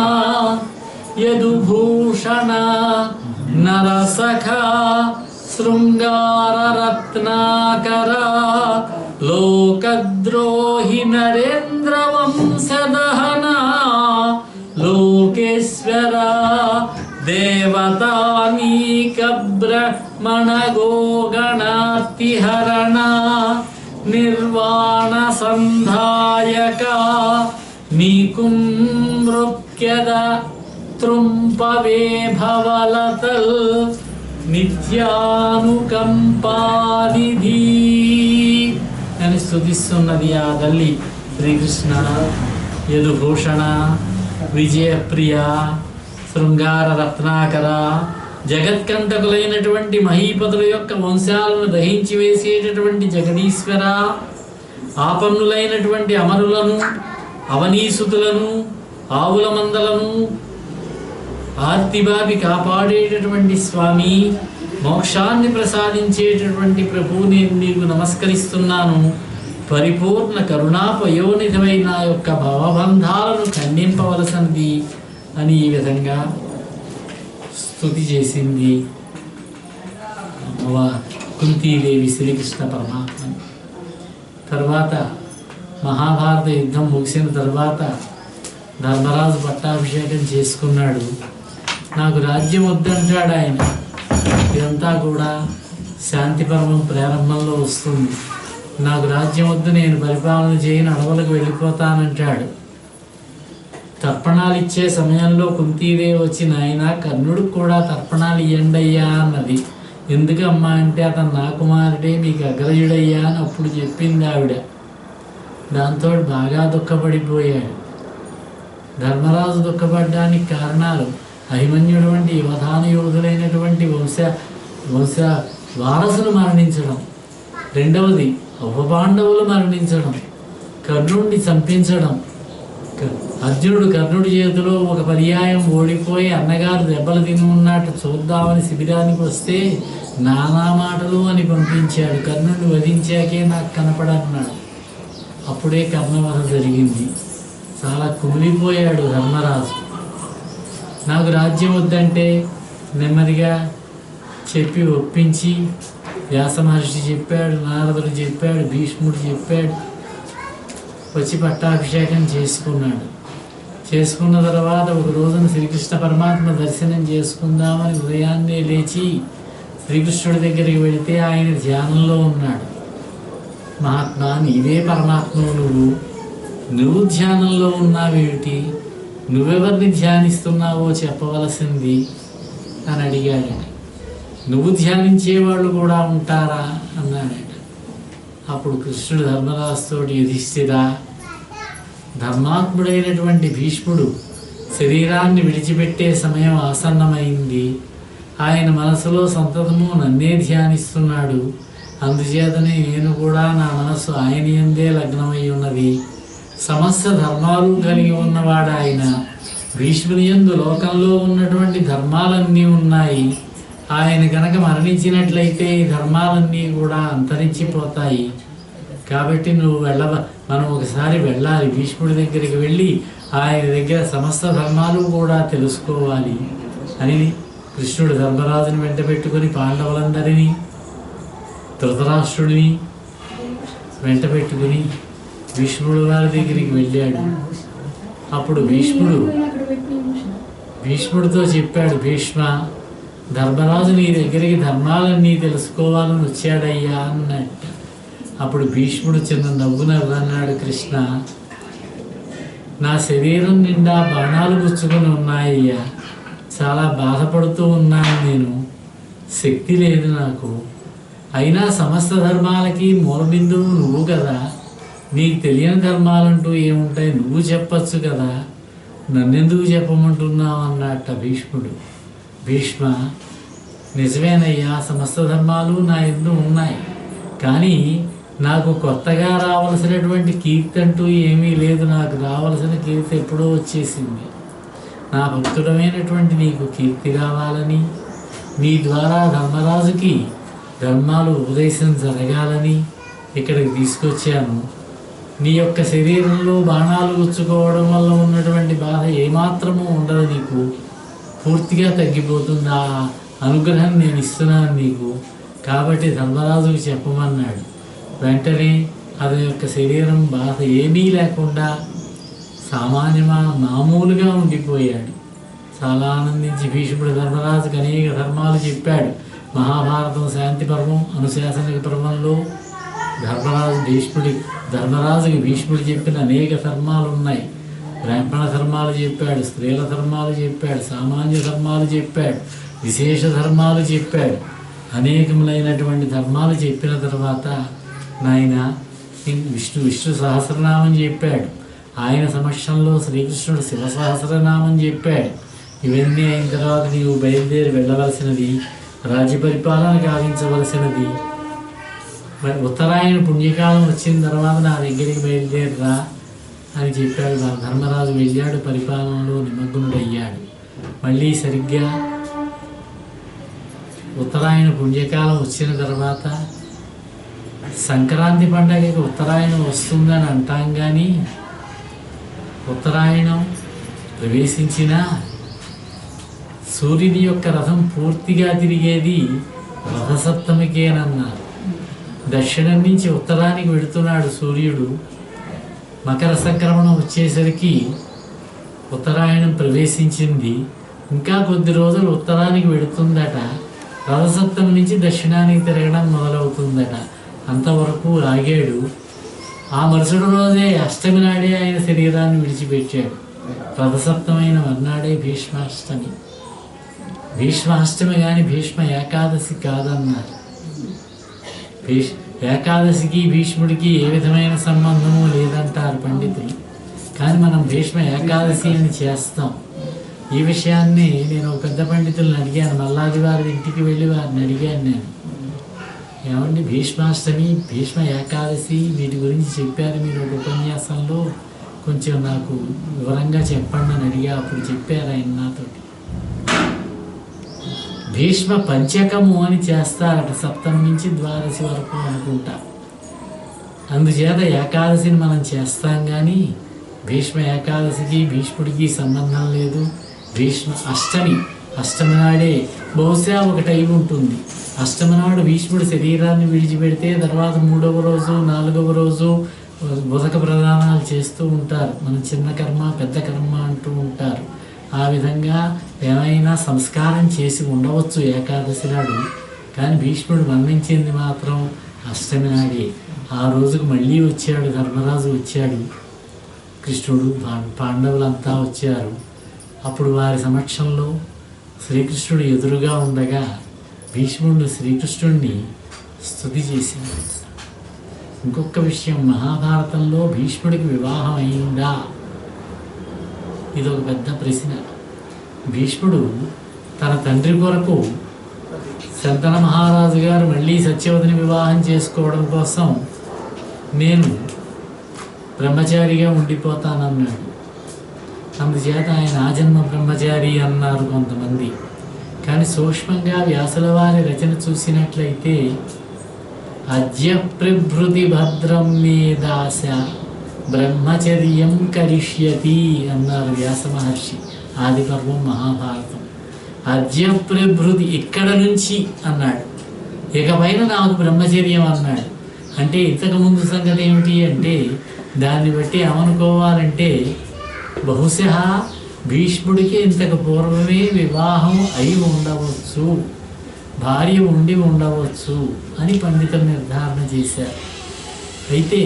యదుభూషణ నరసఖ శృంగార రత్నాకర లోకద్రోహి నరేంద్ర వంశదహన లోకేశ్వర దేవతానీక బ్రహ్మణ గోగణాతిహరణ నిర్వాణ సంధాయక నీకు మృత్యద త్రుంపవే భవలతల్ నిత్యానుకంపానిధి అని స్తుతిస్తున్నది ఆ తల్లి. శ్రీకృష్ణ యదుభూషణ, విజయప్రియ, శృంగార రత్నాకర, జగత్కంటకులైనటువంటి మహీపతుల యొక్క వంశాలను దహించి వేసేటటువంటి జగదీశ్వర, ఆపన్నులైనటువంటి అమరులను, అవనీసుతులను, ఆవుల మందలను ఆర్తిబాబి కాపాడేటటువంటి స్వామి, మోక్షాన్ని ప్రసాదించేటటువంటి ప్రభువు, నేను నీకు నమస్కరిస్తున్నాను. పరిపూర్ణ కరుణాపయోనిధమైన నా యొక్క భవబంధాలను ఖండింపవలసినది అని ఈ విధంగా స్తుతి చేసింది కుంతీదేవి శ్రీకృష్ణ పరమాత్మ. తర్వాత మహాభారత యుద్ధం ముగిసిన తర్వాత ధర్మరాజు పట్టాభిషేకం చేసుకున్నాడు. నాకు రాజ్యం వద్దంటాడు ఆయన. ఇదంతా కూడా శాంతి పర్వం ప్రారంభంలో వస్తుంది. నాకు రాజ్యం వద్దు, నేను పరిపాలన చేయని అడవులకు వెళ్ళిపోతానంటాడు. తర్పణాలు ఇచ్చే సమయంలో కుంతీదేవి వచ్చి, నాయన కర్ణుడికి కూడా తర్పణాలు ఇవ్వండి అయ్యా అన్నది. ఎందుకమ్మా అంటే, అతను నా కుమారుడే, మీకు అగ్రజుడయ్యా అని అప్పుడు చెప్పింది ఆవిడ. దాంతో బాగా దుఃఖపడిపోయాడు. ధర్మరాజు దుఃఖపడడానికి కారణాలు అభిమన్యుడు వంటి యువధాన యోధులైనటువంటి వంశ వారసులు మరణించడం, రెండవది ఉపపాండవులు మరణించడం, కర్ణుడిని చంపించడం, అర్జునుడు కర్ణుడి చేతిలో ఒక పర్యాయం ఓడిపోయి అన్నగారు దెబ్బలు తిని ఉన్నట్టు చూద్దామని శిబిరానికి వస్తే నానా మాటలు అని పంపించాడు. కర్ణుడిని వధించాకే నాకు కనపడన్నాడు. అప్పుడే కర్ణవధ జరిగింది. చాలా కుమిలిపోయాడు ధర్మరాజు. నాకు రాజ్యం వద్దంటే నెమ్మదిగా చెప్పి ఒప్పించి వ్యాస మహర్షి చెప్పాడు, నారదుడు చెప్పాడు, భీష్ముడు చెప్పాడు. వచ్చి పట్టాభిషేకం చేసుకున్నాడు. చేసుకున్న తర్వాత ఒక రోజున శ్రీకృష్ణ పరమాత్మ దర్శనం చేసుకుందామని ఉదయాన్నే లేచి శ్రీకృష్ణుడి దగ్గరికి వెళితే ఆయన ధ్యానంలో ఉన్నాడు. మహాత్మా, నీవే పరమాత్మవు, నువ్వు ధ్యానంలో ఉన్నావేమిటి? నువ్వెవరిని ధ్యానిస్తున్నావో చెప్పవలసింది అని అడిగాడు. నువ్వు ధ్యానించేవాళ్ళు కూడా ఉంటారా అన్నాడట. అప్పుడు కృష్ణుడు ధర్మరాజుతోటి, యుధిష్ఠిరా, ధర్మాత్ముడైనటువంటి భీష్ముడు శరీరాన్ని విడిచిపెట్టే సమయం ఆసన్నమైంది. ఆయన మనసులో సంతతము నన్నే ధ్యానిస్తున్నాడు. అందుచేతనే నేను కూడా నా మనస్సు ఆయన యందే లగ్నమై ఉన్నది. సమస్త ధర్మాలు కలిగి ఉన్నవాడు ఆయన. భీష్ముని యందు లోకంలో ఉన్నటువంటి ధర్మాలన్నీ ఉన్నాయి. ఆయన కనుక మరణించినట్లయితే ఈ ధర్మాలన్నీ కూడా అంతరించిపోతాయి. కాబట్టి నువ్వు మనం ఒకసారి వెళ్ళాలి. భీష్ముడి దగ్గరికి వెళ్ళి ఆయన దగ్గర సమస్త ధర్మాలు కూడా తెలుసుకోవాలి అని కృష్ణుడు ధర్మరాజుని వెంట పెట్టుకుని పాండవులందరినీ, ధృతరాష్ట్రుడిని వెంట పెట్టుకుని భీష్ముడు వారి దగ్గరికి వెళ్ళాడు. అప్పుడు భీష్ముడితో చెప్పాడు, భీష్మ, ధర్మరాజు నీ దగ్గరికి ధర్మాలన్నీ తెలుసుకోవాలని వచ్చాడయ్యా అన్నట్ట. అప్పుడు భీష్ముడు చిన్న నవ్వు నవ్వన్నాడు, కృష్ణ, నా శరీరం నిండా బాణాలు గుచ్చుకొని ఉన్నాయ్యా. చాలా బాధపడుతూ ఉన్నాను నేను. శక్తి లేదు నాకు. అయినా సమస్త ధర్మాలకి మూలబిందువు నువ్వు కదా. నీకు తెలియని ధర్మాలంటూ ఏముంటాయి? నువ్వు చెప్పచ్చు కదా, నన్నెందుకు చెప్పమంటున్నావు అన్నట్ట భీష్ముడు. భీష్మ, నిజమేనయ్యా, సమస్త ధర్మాలు నా యందు ఉన్నాయి. కానీ నాకు కొత్తగా రావలసినటువంటి కీర్తి అంటూ ఏమీ లేదు. నాకు రావలసిన కీర్తి ఎప్పుడో వచ్చేసింది. నా భక్తుడమైనటువంటి నీకు కీర్తి రావాలని, నీ ద్వారా ధర్మరాజుకి ధర్మాలు ఉపదేశం జరగాలని ఇక్కడికి తీసుకొచ్చాను. నీ యొక్క శరీరంలో బాణాలు గుచ్చుకోవడం వల్ల ఉన్నటువంటి బాధ ఏమాత్రమూ ఉండదు. నీకు పూర్తిగా తగ్గిపోతుంది. ఆ అనుగ్రహం నేను ఇస్తున్నాను నీకు. కాబట్టి ధర్మరాజుకి చెప్పమన్నాడు. వెంటనే అతని యొక్క శరీరం బాధ ఏమీ లేకుండా మామూలుగా ఉండిపోయాడు. చాలా ఆనందించి భీష్ముడు ధర్మరాజుకి అనేక ధర్మాలు చెప్పాడు. మహాభారతం శాంతి పర్వం, అనుశాసనిక పర్వంలో ధర్మరాజుకి భీష్ముడు చెప్పిన అనేక ధర్మాలు ఉన్నాయి. బ్రాహ్మణ ధర్మాలు చెప్పాడు, స్త్రీల ధర్మాలు చెప్పాడు, సామాన్య ధర్మాలు చెప్పాడు, విశేష ధర్మాలు చెప్పాడు. అనేకములైనటువంటి ధర్మాలు చెప్పిన తర్వాత నాయన విష్ణు సహస్రనామం చెప్పాడు. ఆయన సమక్షంలో శ్రీకృష్ణుడు శివ సహస్రనామం చెప్పాడు. ఇవన్నీ అయిన తర్వాత నీవు బయలుదేరి వెళ్ళవలసినది, రాజ్య పరిపాలన గావించవలసినది. మరి ఉత్తరాయణ పుణ్యకాలం వచ్చిన తర్వాత నా దగ్గరికి బయలుదేరరా అని చెప్పాడు. ధర్మరాజు వెళ్ళాడు, పరిపాలనలో నిమగ్నుడయ్యాడు. మళ్ళీ సరిగ్గా ఉత్తరాయణ పుణ్యకాలం వచ్చిన తర్వాత సంక్రాంతి పండగకి ఉత్తరాయణం వస్తుందని అంటాం, కానీ ఉత్తరాయణం ప్రవేశించినా సూర్యుని యొక్క రథం పూర్తిగా తిరిగేది రథసప్తమికేనన్నారు. దక్షిణం నుంచి ఉత్తరానికి వెడుతున్నాడు సూర్యుడు. మకర సంక్రమణం వచ్చేసరికి ఉత్తరాయణం ప్రవేశించింది. ఇంకా కొద్ది రోజులు ఉత్తరానికి వెడుతుందట. రథసప్తమి నుంచి దక్షిణానికి తిరగడం మొదలవుతుందట. అంతవరకు ఆగాడు. ఆ మరుసటి రోజే అష్టమి నాడే ఆయన శరీరాన్ని విడిచిపెట్టాడు. రథసప్తమైన మర్నాడే భీష్మాష్టమి. భీష్మాష్టమి కానీ భీష్మ ఏకాదశి కాదన్నారు. ఏకాదశికి భీష్ముడికి ఏ విధమైన సంబంధము లేదంటారు పండితులు. కానీ మనం భీష్మ ఏకాదశి అని చేస్తాం. ఈ విషయాన్ని నేను పెద్ద పండితులను అడిగాను. మల్లాది వారి ఇంటికి వెళ్ళి వారిని అడిగాను నేను, ఏమండి భీష్మాష్టమి భీష్మ ఏకాదశి వీటి గురించి చెప్పారు మీరు ఒక ఉపన్యాసంలో, కొంచెం నాకు వివరంగా చెప్పండి అని అడిగా. అప్పుడు చెప్పారు ఆయన నాతోటి. భీష్మ పంచకము అని చేస్తారట, సప్తమి నుంచి ద్వాదశి వరకు అనుకుంటా. అందుచేత ఏకాదశిని మనం చేస్తాం కానీ భీష్మ ఏకాదశికి భీష్ముడికి సంబంధం లేదు. భీష్మ అష్టమి నాడే బహుశా ఒకటి అయి ఉంటుంది. అష్టమి నాడు భీష్ముడు శరీరాన్ని విడిచిపెడితే తర్వాత 3వ రోజు 4వ రోజు ఉదక ప్రదానాలు చేస్తూ ఉంటారు. మన చిన్న కర్మ పెద్ద కర్మ అంటూ ఉంటారు. ఆ విధంగా ఏమైనా సంస్కారం చేసి ఉండవచ్చు ఏకాదశి నాడు. కానీ భీష్ముడు మరణించింది మాత్రం అష్టమి నాడే. ఆ రోజుకు మళ్ళీ వచ్చాడు, ధర్మరాజు వచ్చాడు, కృష్ణుడు పాండవులంతా వచ్చారు. అప్పుడు వారి సమక్షంలో శ్రీకృష్ణుడు ఎదురుగా ఉండగా భీష్ముడు శ్రీకృష్ణుడిని స్తుతి చేసింది. ఇంకొక విషయం, మహాభారతంలో భీష్ముడికి వివాహం అయిందా? ఇదొక పెద్ద ప్రశ్న. భీష్ముడు తన తండ్రి కొరకు శంతన మహారాజు గారు మళ్ళీ సత్యవతిని వివాహం చేసుకోవడం కోసం నేను బ్రహ్మచారిగా ఉండిపోతానన్నాడు. అందుచేత ఆయన ఆజన్మ బ్రహ్మచారి అన్నారు కొంతమంది. కానీ సూక్ష్మంగా వ్యాసుల వారి రచన చూసినట్లయితే అద్య ప్రభృతి భద్రం మే దాస బ్రహ్మచర్యం కరిష్యతి అన్నారు వ్యాస మహర్షి. ఆది పర్వం మహాభారతం. అద్య ప్రభృతి ఇక్కడ నుంచి అన్నాడు, ఇకపైన నాకు బ్రహ్మచర్యం అన్నాడు. అంటే ఇంతకుముందు సంగతి ఏమిటి అంటే దాన్ని బట్టి ఏమనుకోవాలంటే బహుశా భీష్ముడికి ఇంతకు పూర్వమే వివాహం అయి ఉండవచ్చు, భార్య ఉండి ఉండవచ్చు అని పండితులు నిర్ధారణ చేశారు. అయితే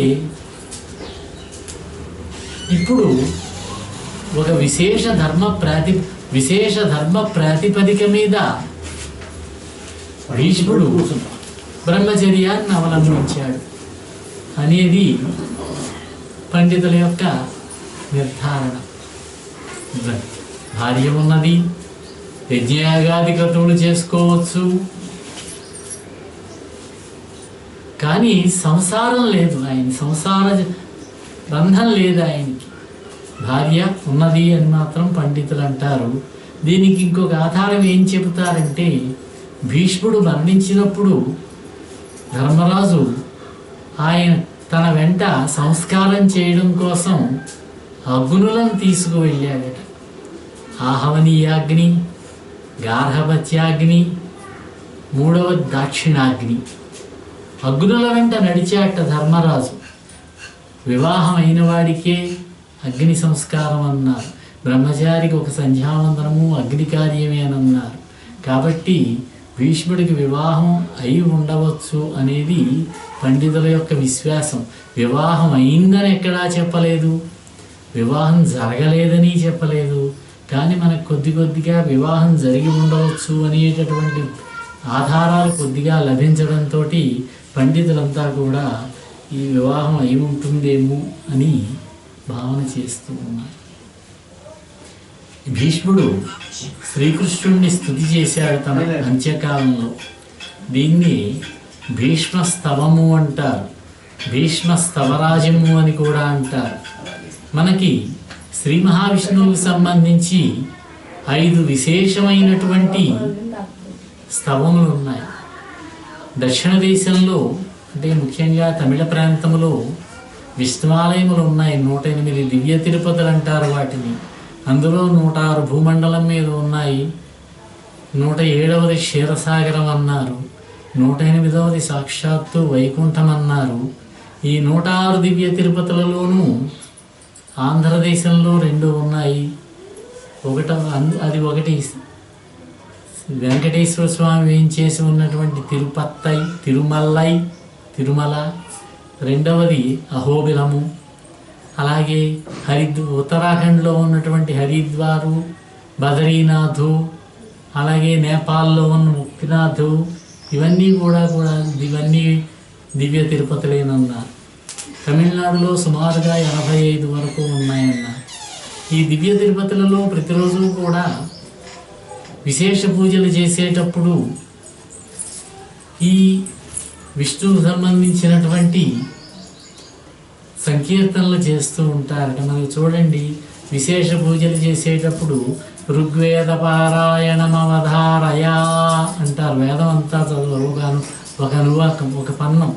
ఇప్పుడు ఒక విశేష ధర్మ ప్రాతిపదిక మీద భీష్ముడు బ్రహ్మచర్యాన్ని అవలంబించాడు అనేది పండితుల యొక్క నిర్ధారణ. భార్య ఉన్నది, యజ్ఞయాగాది క్రతువులు చేసుకోవచ్చు, కానీ సంసారం లేదు. ఆయన సంసార బంధం లేదు ఆయనకి. భార్య ఉన్నది అని మాత్రం పండితులు అంటారు. దీనికి ఇంకొక ఆధారం ఏం చెబుతారంటే భీష్ముడు మరణించినప్పుడు ధర్మరాజు ఆయన తన వెంట సంస్కారం చేయడం కోసం అగ్నులను తీసుకువెళ్ళాడట. ఆహవనీయాగ్ని, గార్హపత్యాగ్ని, 3వ దాక్షిణాగ్ని. అగ్నుల వెంట నడిచాట ధర్మరాజు. వివాహం అయిన వాడికే అగ్ని సంస్కారం అన్నారు. బ్రహ్మచారికి ఒక సంధ్యావందనము అగ్ని కార్యమే అని అన్నారు. కాబట్టి భీష్ముడికి వివాహం అయి ఉండవచ్చు అనేది పండితుల యొక్క విశ్వాసం. వివాహం అయిందని ఎక్కడా చెప్పలేదు, వివాహం జరగలేదని చెప్పలేదు. కానీ మనకు కొద్దిగా వివాహం జరిగి ఉండవచ్చు అనేటటువంటి ఆధారాలు కొద్దిగా లభించడంతో పండితులంతా కూడా ఈ వివాహం అయి ఉంటుందేమో అని భావన చేస్తూ ఉన్నారు. భీష్ముడు శ్రీకృష్ణుడిని స్తుతి చేశాడు తన అంత్యకాలంలో. దీన్ని భీష్మస్తవము అంటారు, భీష్మస్తవరాజము అని కూడా అంటారు. మనకి శ్రీ మహావిష్ణువుకి సంబంధించి 5 విశేషమైనటువంటి స్తవములు ఉన్నాయి. దక్షిణ దేశంలో అంటే ముఖ్యంగా తమిళ ప్రాంతంలో విష్ణువాలయములు ఉన్నాయి. 108 దివ్య తిరుపతులు అంటారు వాటిని. అందులో 106 భూమండలం మీద ఉన్నాయి. 107వది క్షీరసాగరం అన్నారు. 108వది సాక్షాత్తు వైకుంఠం అన్నారు. ఈ 106 దివ్య తిరుపతులలోనూ ఆంధ్రదేశంలో 2 ఉన్నాయి. ఒకటి వెంకటేశ్వర స్వామి వేయించేసి ఉన్నటువంటి తిరుమల. రెండవది అహోబిలము. అలాగే ఉత్తరాఖండ్లో ఉన్నటువంటి హరిద్వారు, బదరీనాథు, అలాగే నేపాల్లో ఉన్న ముక్తినాథు, ఇవన్నీ కూడా దివ్య తిరుపతులేనన్నారు. తమిళనాడులో సుమారుగా 85 వరకు ఉన్నాయన్నారు. ఈ దివ్య తిరుపతులలో ప్రతిరోజు కూడా విశేష పూజలు చేసేటప్పుడు ఈ విష్ణువుకు సంబంధించినటువంటి సంకీర్తనలు చేస్తూ ఉంటారట. మనకు చూడండి, విశేష పూజలు చేసేటప్పుడు ఋగ్వేద పారాయణమవధారయా అంటారు. వేదం అంతా చదువుగాను ఒక పన్నం,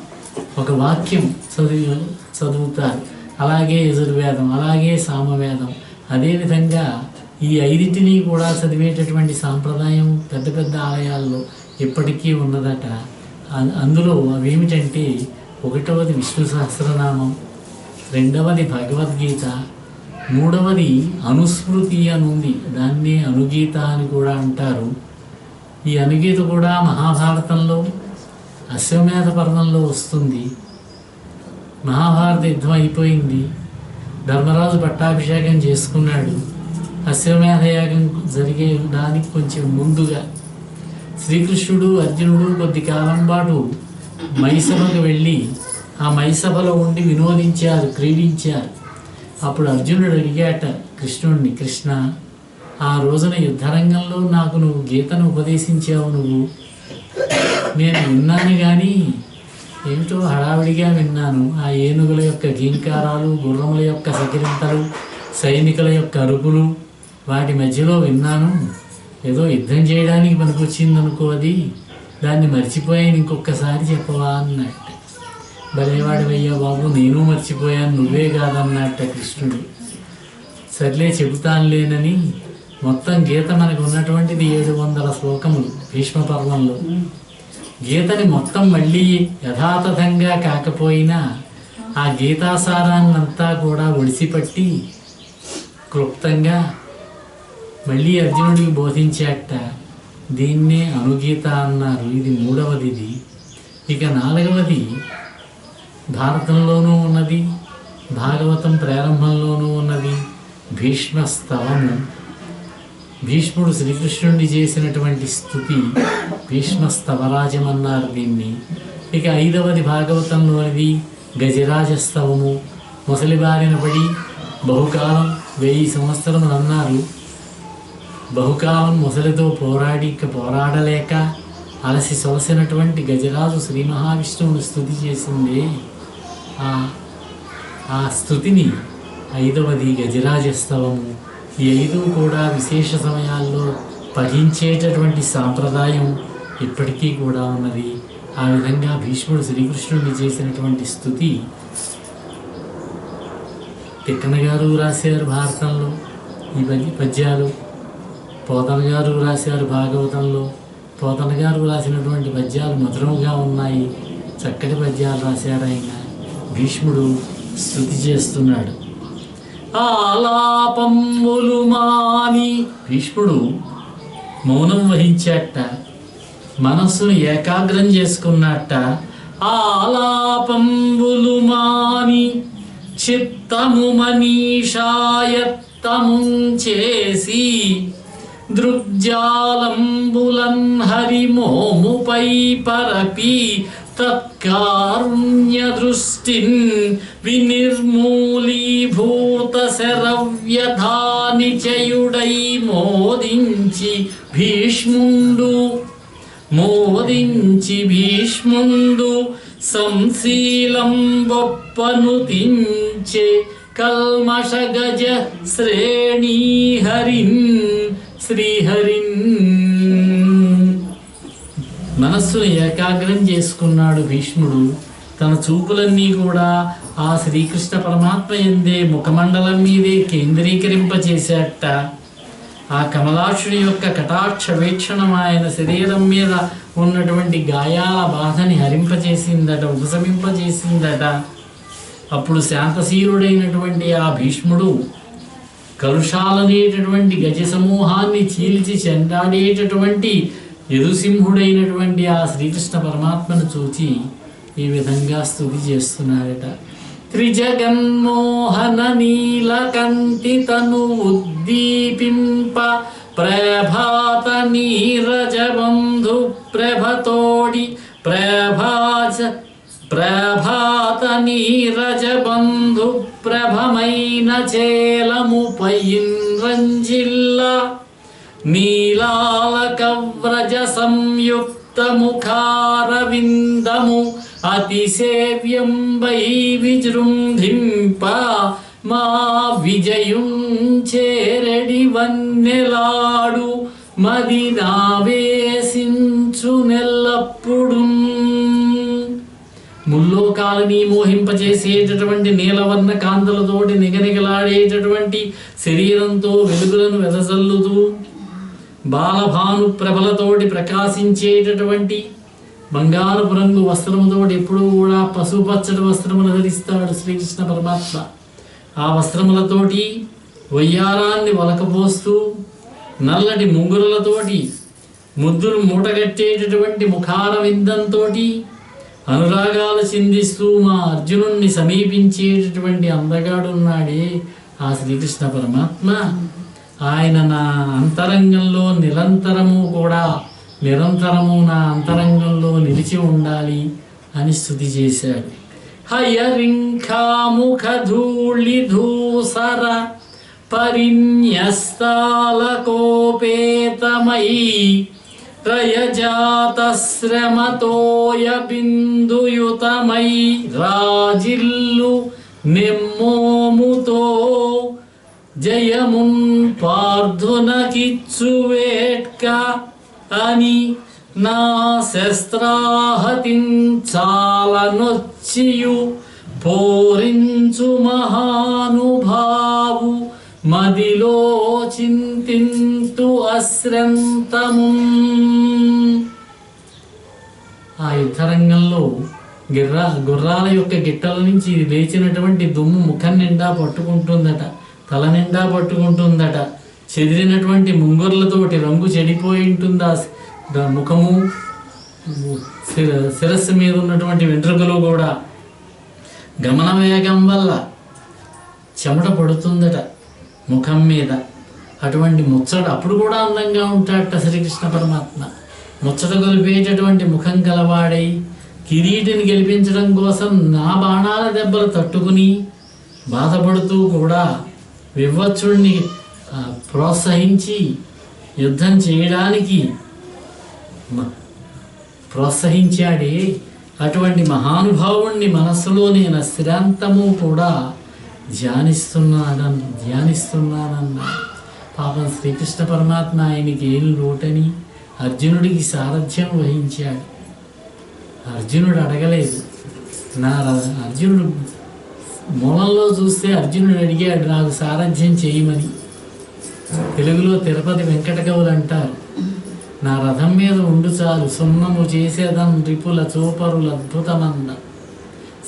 ఒక వాక్యం చదువుతారు. అలాగే యజుర్వేదం, అలాగే సామవేదం. అదేవిధంగా ఈ 5 కూడా చదివేటటువంటి సాంప్రదాయం పెద్ద పెద్ద ఆలయాల్లో ఇప్పటికీ ఉన్నదట. అందులో అవేమిటంటే, 1వది విష్ణు సహస్రనామం, 2వది భగవద్గీత, 3వది అనుస్మృతి అని ఉంది. దాన్నే అనుగీత అని కూడా అంటారు. ఈ అనుగీత కూడా మహాభారతంలో అశ్వమేధ పర్వంలో వస్తుంది. మహాభారత యుద్ధం అయిపోయింది, ధర్మరాజు పట్టాభిషేకం చేసుకున్నాడు. అశ్వమేధ యాగం జరిగే దానికి కొంచెం ముందుగా శ్రీకృష్ణుడు, అర్జునుడు కొద్ది కాలం పాటు మైసభకు వెళ్ళి ఆ మైసభలో ఉండి వినోదించారు, క్రీడించారు. అప్పుడు అర్జునుడు అడిగాట కృష్ణుడిని, కృష్ణ, ఆ రోజున యుద్ధరంగంలో నాకు నువ్వు గీతను ఉపదేశించావు, నేను విన్నాను కానీ ఏమిటో హడావిడిగా విన్నాను. ఆ ఏనుగుల యొక్క గీంకారాలు, గుర్రముల యొక్క సకిరింతలు, సైనికుల యొక్క అరుపులు, వాటి మధ్యలో విన్నాను. ఏదో యుద్ధం చేయడానికి పనికొచ్చిందనుకో, దాన్ని మర్చిపోయాను, ఇంకొకసారి చెప్పవా అన్నట్టు. భలేవాడివయ్యా బాబు, నేను మర్చిపోయాను, నువ్వే కాదన్నట్ట కృష్ణుడు. సర్లే చెబుతానులేనని మొత్తం గీత మనకు ఉన్నటువంటిది 700 శ్లోకములు భీష్మ పర్వంలో. గీతని మొత్తం మళ్ళీ యథాతథంగా కాకపోయినా ఆ గీతాసారాన్నంతా కూడా ఒడిసిపట్టి క్లుప్తంగా మళ్ళీ అర్జునుడికి బోధించాట. దీన్నే అనుగీత అన్నారు. ఇది 3వది. ఇక 4వది భారతంలోనూ ఉన్నది, భాగవతం ప్రారంభంలోనూ ఉన్నది, భీష్మస్తవము. భీష్ముడు శ్రీకృష్ణుడిని చేసినటువంటి స్తుతి భీష్మస్తవరాజం అన్నారు దీన్ని. ఇక 5వది భాగవతంలోనిది గజరాజస్తవము. ముసలి బారిన పడి బహుకాలం 1000 సంవత్సరములు అన్నారు. బహుకాలం ముసలితో పోరాడలేక అలసి సొలసినటువంటి గజరాజు శ్రీ మహావిష్ణువుని స్తుతి చేసిందే. ఆ స్తుతిని 5వది గజరాజస్తవము. ఈ 5 కూడా విశేష సమయాల్లో పఠించేటటువంటి సాంప్రదాయం ఇప్పటికీ కూడా ఉన్నది. ఆ విధంగా భీష్ముడు శ్రీకృష్ణుడిని చేసినటువంటి స్తుతి తిక్కన గారు రాశారు భారతంలో ఈ పద్యాలు, పోతన గారు రాశారు భాగవతంలో. పోతన గారు రాసినటువంటి పద్యాలు మధురంగా ఉన్నాయి, చక్కటి పద్యాలు రాశారు ఆయన. భీష్ముడు స్తుతి చేస్తున్నాడు. ఆలాపంబులు మాని భీష్ముడు మౌనం వహించాట, మనస్సును ఏకాగ్రం చేసుకున్నట్ట. ఆలాపంబులు మాని చిత్తము మనీషాయత్తము చేసి దృగ్జాలంబులన్ హరిమోముపై పరపి తత్కారుణ్య దృష్టిన్ వినిర్మూలీభూత శరవ్యధాని చయుడై మోదించి భీష్ముండు సంశీలం బొప్పను తించే కల్మష గజ శ్రేణీ శ్రీహరిన్. మనస్సును ఏకాగ్రం చేసుకున్నాడు భీష్ముడు. తన చూపులన్నీ కూడా ఆ శ్రీకృష్ణ పరమాత్మ యందే ముఖమండలం మీదే కేంద్రీకరింపచేశాట. ఆ కమలాక్షుడి యొక్క కటాక్ష వీక్షణం ఆయన శరీరం మీద ఉన్నటువంటి గాయాల బాధని హరింపచేసిందట, ఉపశమింపచేసిందట. అప్పుడు శాంతశీలుడైనటువంటి ఆ భీష్ముడు కలుషాలనేటటువంటి గజ సమూహాన్ని చీల్చి చెండాడేటటువంటి యదుసింహుడైనటువంటి ఆ శ్రీకృష్ణ పరమాత్మను చూచి ఈ విధంగా స్తుతి చేస్తున్నాడట. త్రిజగన్మోహన నీలకంఠి తను ఉద్దీపింప ప్రభాత నీరజ బంధు ప్రభతోడి ప్రభాత నీరజ బంధు ప్రభమైన చేలము పైన్రంజిల్ల నీలాలక వ్రజ సంయుక్త ముఖారవిందము అతిసేవ్యం వై విజృంభింప మా విజయం చేరడి వన్నెలాడు మది నావేశించు నెల్లప్పుడు. ముల్లోకాలని మోహింపచేసేటటువంటి నీలవర్ణ కాంతలతోటి నిగనిగలాడేటటువంటి శరీరంతో వెలుగులను వెదజల్లుతూ బాలభాను ప్రభలతోటి ప్రకాశించేటటువంటి బంగారపు రంగు వస్త్రముతోటి ఎప్పుడూ కూడా పసుపచ్చటి వస్త్రములు ధరిస్తాడు శ్రీకృష్ణ పరమాత్మ. ఆ వస్త్రములతోటి వయ్యారాన్ని వలకపోస్తూ నల్లటి ముంగురులతోటి ముద్దులు మూటగట్టేటటువంటి ముఖార విందంతో అనురాగాలు చిందిస్తూ మా అర్జునుణ్ణి సమీపించేటటువంటి అందగాడున్నాడే ఆ శ్రీకృష్ణ పరమాత్మ. ఆయన నా అంతరంగంలో నిరంతరము నా అంతరంగంలో నిలిచి ఉండాలి అని స్తుతి చేశాడు. హయరింఖాముఖ ధూళి ధూసర పరిన్యస్తాలకోపేతమయీ రయజాతశ్రమతోయ బిందుయుతమై రాజిల్లు నెమ్మోముతో జయమున్ పార్థునకిచ్చువేట్క అని నా శస్త్రాహతిం చాలనొచ్చియు పోరించు మహానుభావు మదిలో చింతింతు అశ్రంతము. ఆ యుద్ధరంగంలో గుర్రాల యొక్క గిట్టల నుంచి లేచినటువంటి దుమ్ము ముఖం నిండా పట్టుకుంటుందట, తల నిండా పట్టుకుంటుందట. చెదిరినటువంటి ముంగుర్లతోటి రంగు చెడిపోయి ఉంటుంది ఆ ముఖము, శిరస్సు మీద ఉన్నటువంటి వెంట్రుకలు కూడా. గమన వేగం వల్ల చెమట పడుతుందట ముఖం మీద. అటువంటి ముచ్చట అప్పుడు కూడా అందంగా ఉంటాడట శ్రీకృష్ణ పరమాత్మ. ముచ్చట గొలిపేటటువంటి ముఖం కలవాడై కిరీటిని గెలిపించడం కోసం నా బాణాల దెబ్బలు తట్టుకుని బాధపడుతూ కూడా వివత్సుడిని ప్రోత్సహించి యుద్ధం చేయడానికి ప్రోత్సహించాడే అటువంటి మహానుభావుణ్ణి మనస్సులో నేను అస్థిరాంతము కూడా ధ్యానిస్తున్నానన్నా. పాపం శ్రీకృష్ణ పరమాత్మ ఆయనకి ఏం లోటని అర్జునుడికి సారథ్యం వహించాడు. అర్జునుడు అడగలేదు. అర్జునుడు మూలంలో చూస్తే అర్జునుడు అడిగాడు నాకు సారథ్యం చేయమని. తెలుగులో తిరుపతి వెంకట కవులు అంటారు, నా రథం మీద ఉండు చాలు సున్నము చేసేదం రిపుల చూపరుల అద్భుతమన్న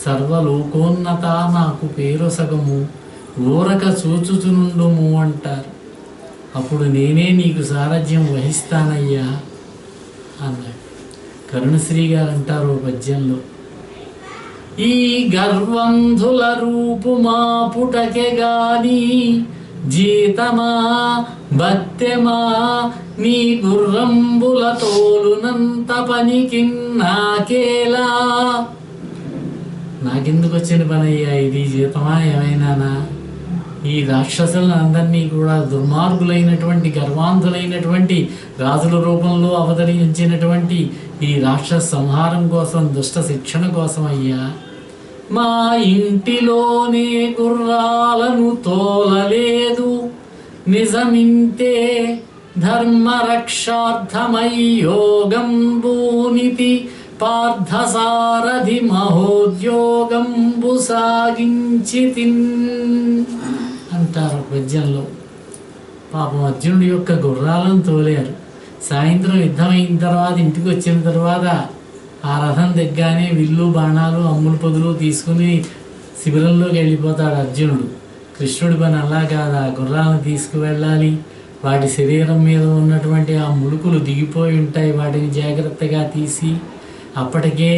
సర్వలోకోన్నత నాకు పేరొసగము ఊరక చూచుచునుండుము అంటారు. అప్పుడు నేనే నీకు సారథ్యం వహిస్తానయ్యా అన్నాడు. కరుణశ్రీ గారు అంటారు పద్యంలో, ఈ గర్వంధుల రూపు మా పుటకె గాని జీతమా బత్తెమా నీ గుర్రంబుల తోలునంత పనికిన్నాకేలా. నాకెందుకు వచ్చిన పని అయ్యా ఇది, జీతమా ఏమైనానా? ఈ రాక్షసులను అందరినీ కూడా దుర్మార్గులైనటువంటి గర్వాంధులైనటువంటి రాజుల రూపంలో అవతరించినటువంటి ఈ రాక్షస సంహారం కోసం, దుష్ట శిక్షణ కోసం అయ్యా. మా ఇంటిలోనే గుర్రాలను తోలలేదు నిజమింతే ధర్మరక్షార్థమై యోగం భూనితి పార్థసారథి మహోద్యోగంబు సాగించితిన్ అంటారు పద్యంలో. పాపం అర్జునుడి యొక్క గుర్రాలను తోలారు. సాయంత్రం యుద్ధం అయిన తర్వాత ఇంటికి వచ్చిన తర్వాత ఆ రథం దిగ్గానే విల్లు బాణాలు అమ్ములు పొదులు తీసుకుని శిబిరంలోకి వెళ్ళిపోతాడు అర్జునుడు. కృష్ణుడి పని అలా కాదు, ఆ గుర్రాలను తీసుకువెళ్ళాలి, వాటి శరీరం మీద ఉన్నటువంటి ఆ ములుకులు దిగిపోయి ఉంటాయి, వాటిని జాగ్రత్తగా తీసి అప్పటికే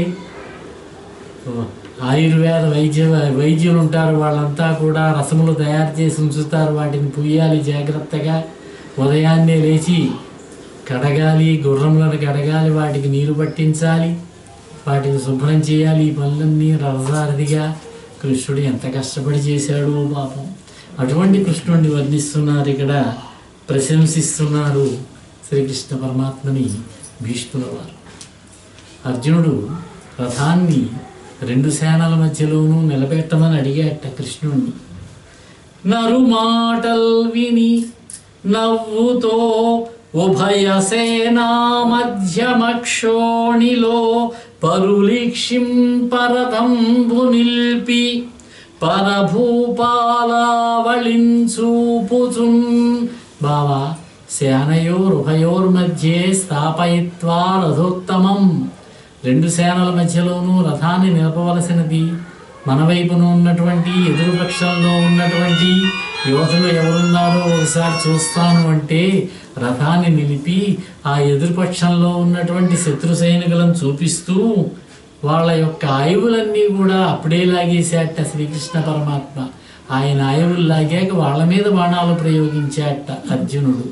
ఆయుర్వేద వైద్యులు ఉంటారు, వాళ్ళంతా కూడా రసములు తయారు చేసి ఉంచుతారు, వాటిని పుయ్యాలి జాగ్రత్తగా. ఉదయాన్నే లేచి కడగాలి, గుర్రములను కడగాలి, వాటికి నీరు పట్టించాలి, వాటిని శుభ్రం చేయాలి. ఈ పనులన్నీ రథసారథిగా కృష్ణుడు ఎంత కష్టపడి చేశాడు పాపం. అటువంటి కృష్ణుడిని వర్ణిస్తున్నారు ఇక్కడ, ప్రశంసిస్తున్నారు శ్రీకృష్ణ పరమాత్మని భీష్ముల వారు. అర్జునుడు రథాన్ని 2 సేనల మధ్యలోనూ నిలబెట్టమని అడిగాట కృష్ణుణ్ణి. నరు మాటల్ విని నవ్వుతో ఉభయ సేనా మధ్యమక్షోణిలో పరులిక్షింపరథంబు నిల్పి పరభూపాలావళించూపుచున్. బావా, సేనయోరుభయోర్మధ్యే స్థాపయిత్వా రథోత్తమం. 2 సేనల మధ్యలోనూ రథాన్ని నిలపవలసినది. మన వైపున ఉన్నటువంటి ఎదురుపక్షంలో ఉన్నటువంటి యోధులు ఎవరున్నారో ఒకసారి చూస్తాను అంటే రథాన్ని నిలిపి ఆ ఎదురుపక్షంలో ఉన్నటువంటి శత్రు సైనికులను చూపిస్తూ వాళ్ళ యొక్క ఆయువులన్నీ కూడా అప్పుడే లాగేశాట శ్రీకృష్ణ పరమాత్మ. ఆయన ఆయువులు లాగాక వాళ్ళ మీద బాణాలు ప్రయోగించాట అర్జునుడు.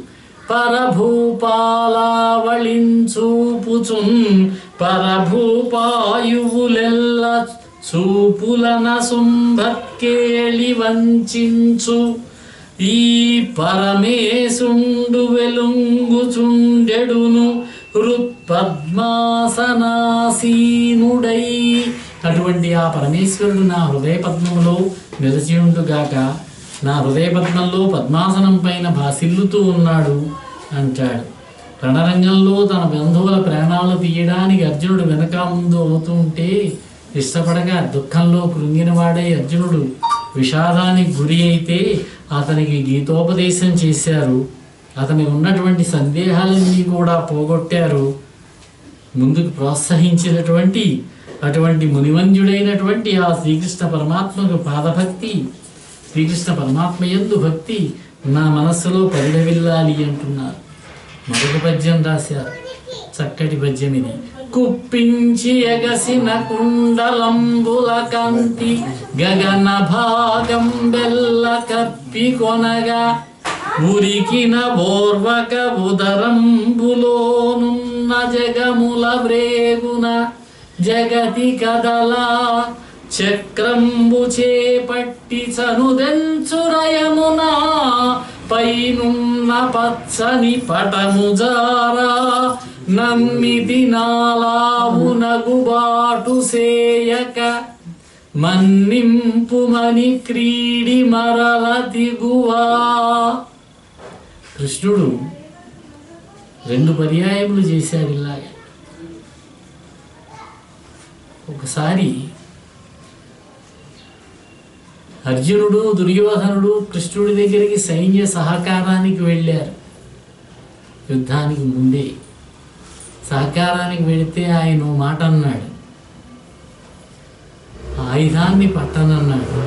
పరభూపాలావళించూపుచున్ పరభూపాయువులెల్ల చూపులన శుంభక్కేళి వంచించు. ఈ పరమేశుండు వెలుంగుచుండెడును హృత్పద్మాసనాసీనుడై. అటువంటి ఆ పరమేశ్వరుడు నా హృదయ పద్మములో నిలిచియుండుగాక, నా హృదయ పద్మంలో పద్మాసనం పైన భాసిల్లుతూ ఉన్నాడు అంటాడు. రణరంగంలో తన బంధువుల ప్రాణాలు తీయడానికి అర్జునుడు వెనక ముందు అవుతూ ఉంటే ఇష్టపడక దుఃఖంలో కృంగినవాడై అర్జునుడు విషాదానికి గురి అయితే అతనికి గీతోపదేశం చేశారు. అతనికి ఉన్నటువంటి సందేహాలన్నీ కూడా పోగొట్టారు. ముందుకు ప్రోత్సహించినటువంటి అటువంటి మునివంజుడైనటువంటి ఆ శ్రీకృష్ణ పరమాత్మకు పాదభక్తి, శ్రీకృష్ణ పరమాత్మ యందు భక్తి నా మనస్సులో పరిడవిల్లాలి అంటున్నారు. మరొక పద్యం రాశారు, చక్కటి పద్యం ఇది. కుప్పించి ఎగసిన కుండలంబుల కంతి గగన భాగం బెల్ల కప్పి కొనగా ఉరికిన ఓర్వక ఉదరంబులోనున్న జగముల వ్రేగున జగతి కదలా చక్రంబు చేపట్టి చనుదెంచురయమునా పైనున్న పచ్చని పటముజారా నమ్మితి నాలావునగుబాటు సేయక మన్నింపుమని క్రీడి మరల దిగువా. కృష్ణుడు 2 పర్యాయములు చేశాడు ఇలాగే. ఒకసారి అర్జునుడు దుర్యోధనుడు కృష్ణుడి దగ్గరికి సైన్య సహకారానికి వెళ్ళారు. యుద్ధానికి ముందే సహకారానికి వెళితే ఆయన మాట అన్నాడు, ఆయుధాన్ని పట్టనన్నాడు.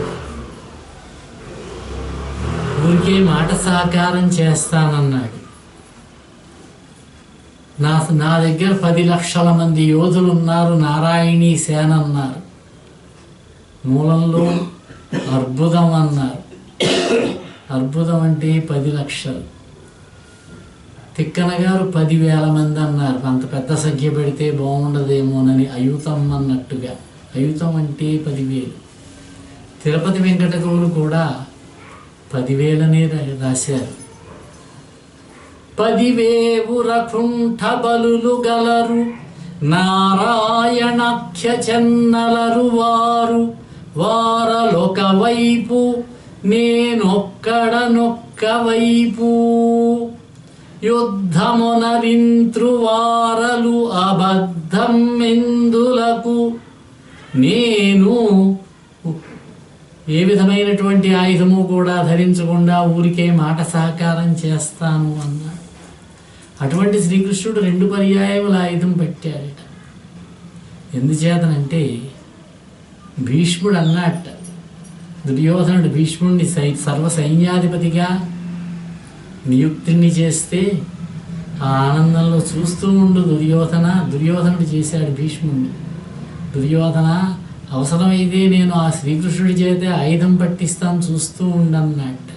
ఊరికే మాట సహకారం చేస్తానన్నాడు. నా దగ్గర 10 లక్షల మంది యోధులు ఉన్నారు, నారాయణీ సేన అన్నారు. మూలంలో అర్బుదం అన్నారు. అర్బుదం అంటే 10 లక్షలు. తిక్కన గారు 10,000 మంది అన్నారు. అంత పెద్ద సంఖ్య పెడితే బాగుండదేమోనని అయుతం అన్నట్టుగా. అయుతం అంటే 10,000. తిరుపతి వెంకట కవులు కూడా 10,000 రాశారు. 10,000 కుంఠ బలులు గలరు నారాయణాఖ్య చెన్నలరు వారు వారలొక వైపు నేనొక్కడనొక్క వైపు యుద్ధమునరింత్రువారలు అబద్ధం ఎందులకు నేను ఏ విధమైనటువంటి ఆయుధము కూడా ధరించకుండా ఊరికే మాట సహకారం చేస్తాను అన్నాడు. అటువంటి శ్రీకృష్ణుడు 2 పర్యాయముల ఆయుధం పెట్టాడట. ఎందుచేతనంటే భీష్ముడు అన్నట్ట, దుర్యోధనుడు భీష్ముడిని సర్వ సైన్యాధిపతిగా నియుక్తిని చేస్తే ఆ ఆనందంలో చూస్తూ ఉండు దుర్యోధనుడు చేశాడు భీష్ముడిని. దుర్యోధన, అవసరమైతే నేను ఆ శ్రీకృష్ణుడి చేతే ఆయుధం పట్టిస్తాను, చూస్తూ ఉండన్నట్ట.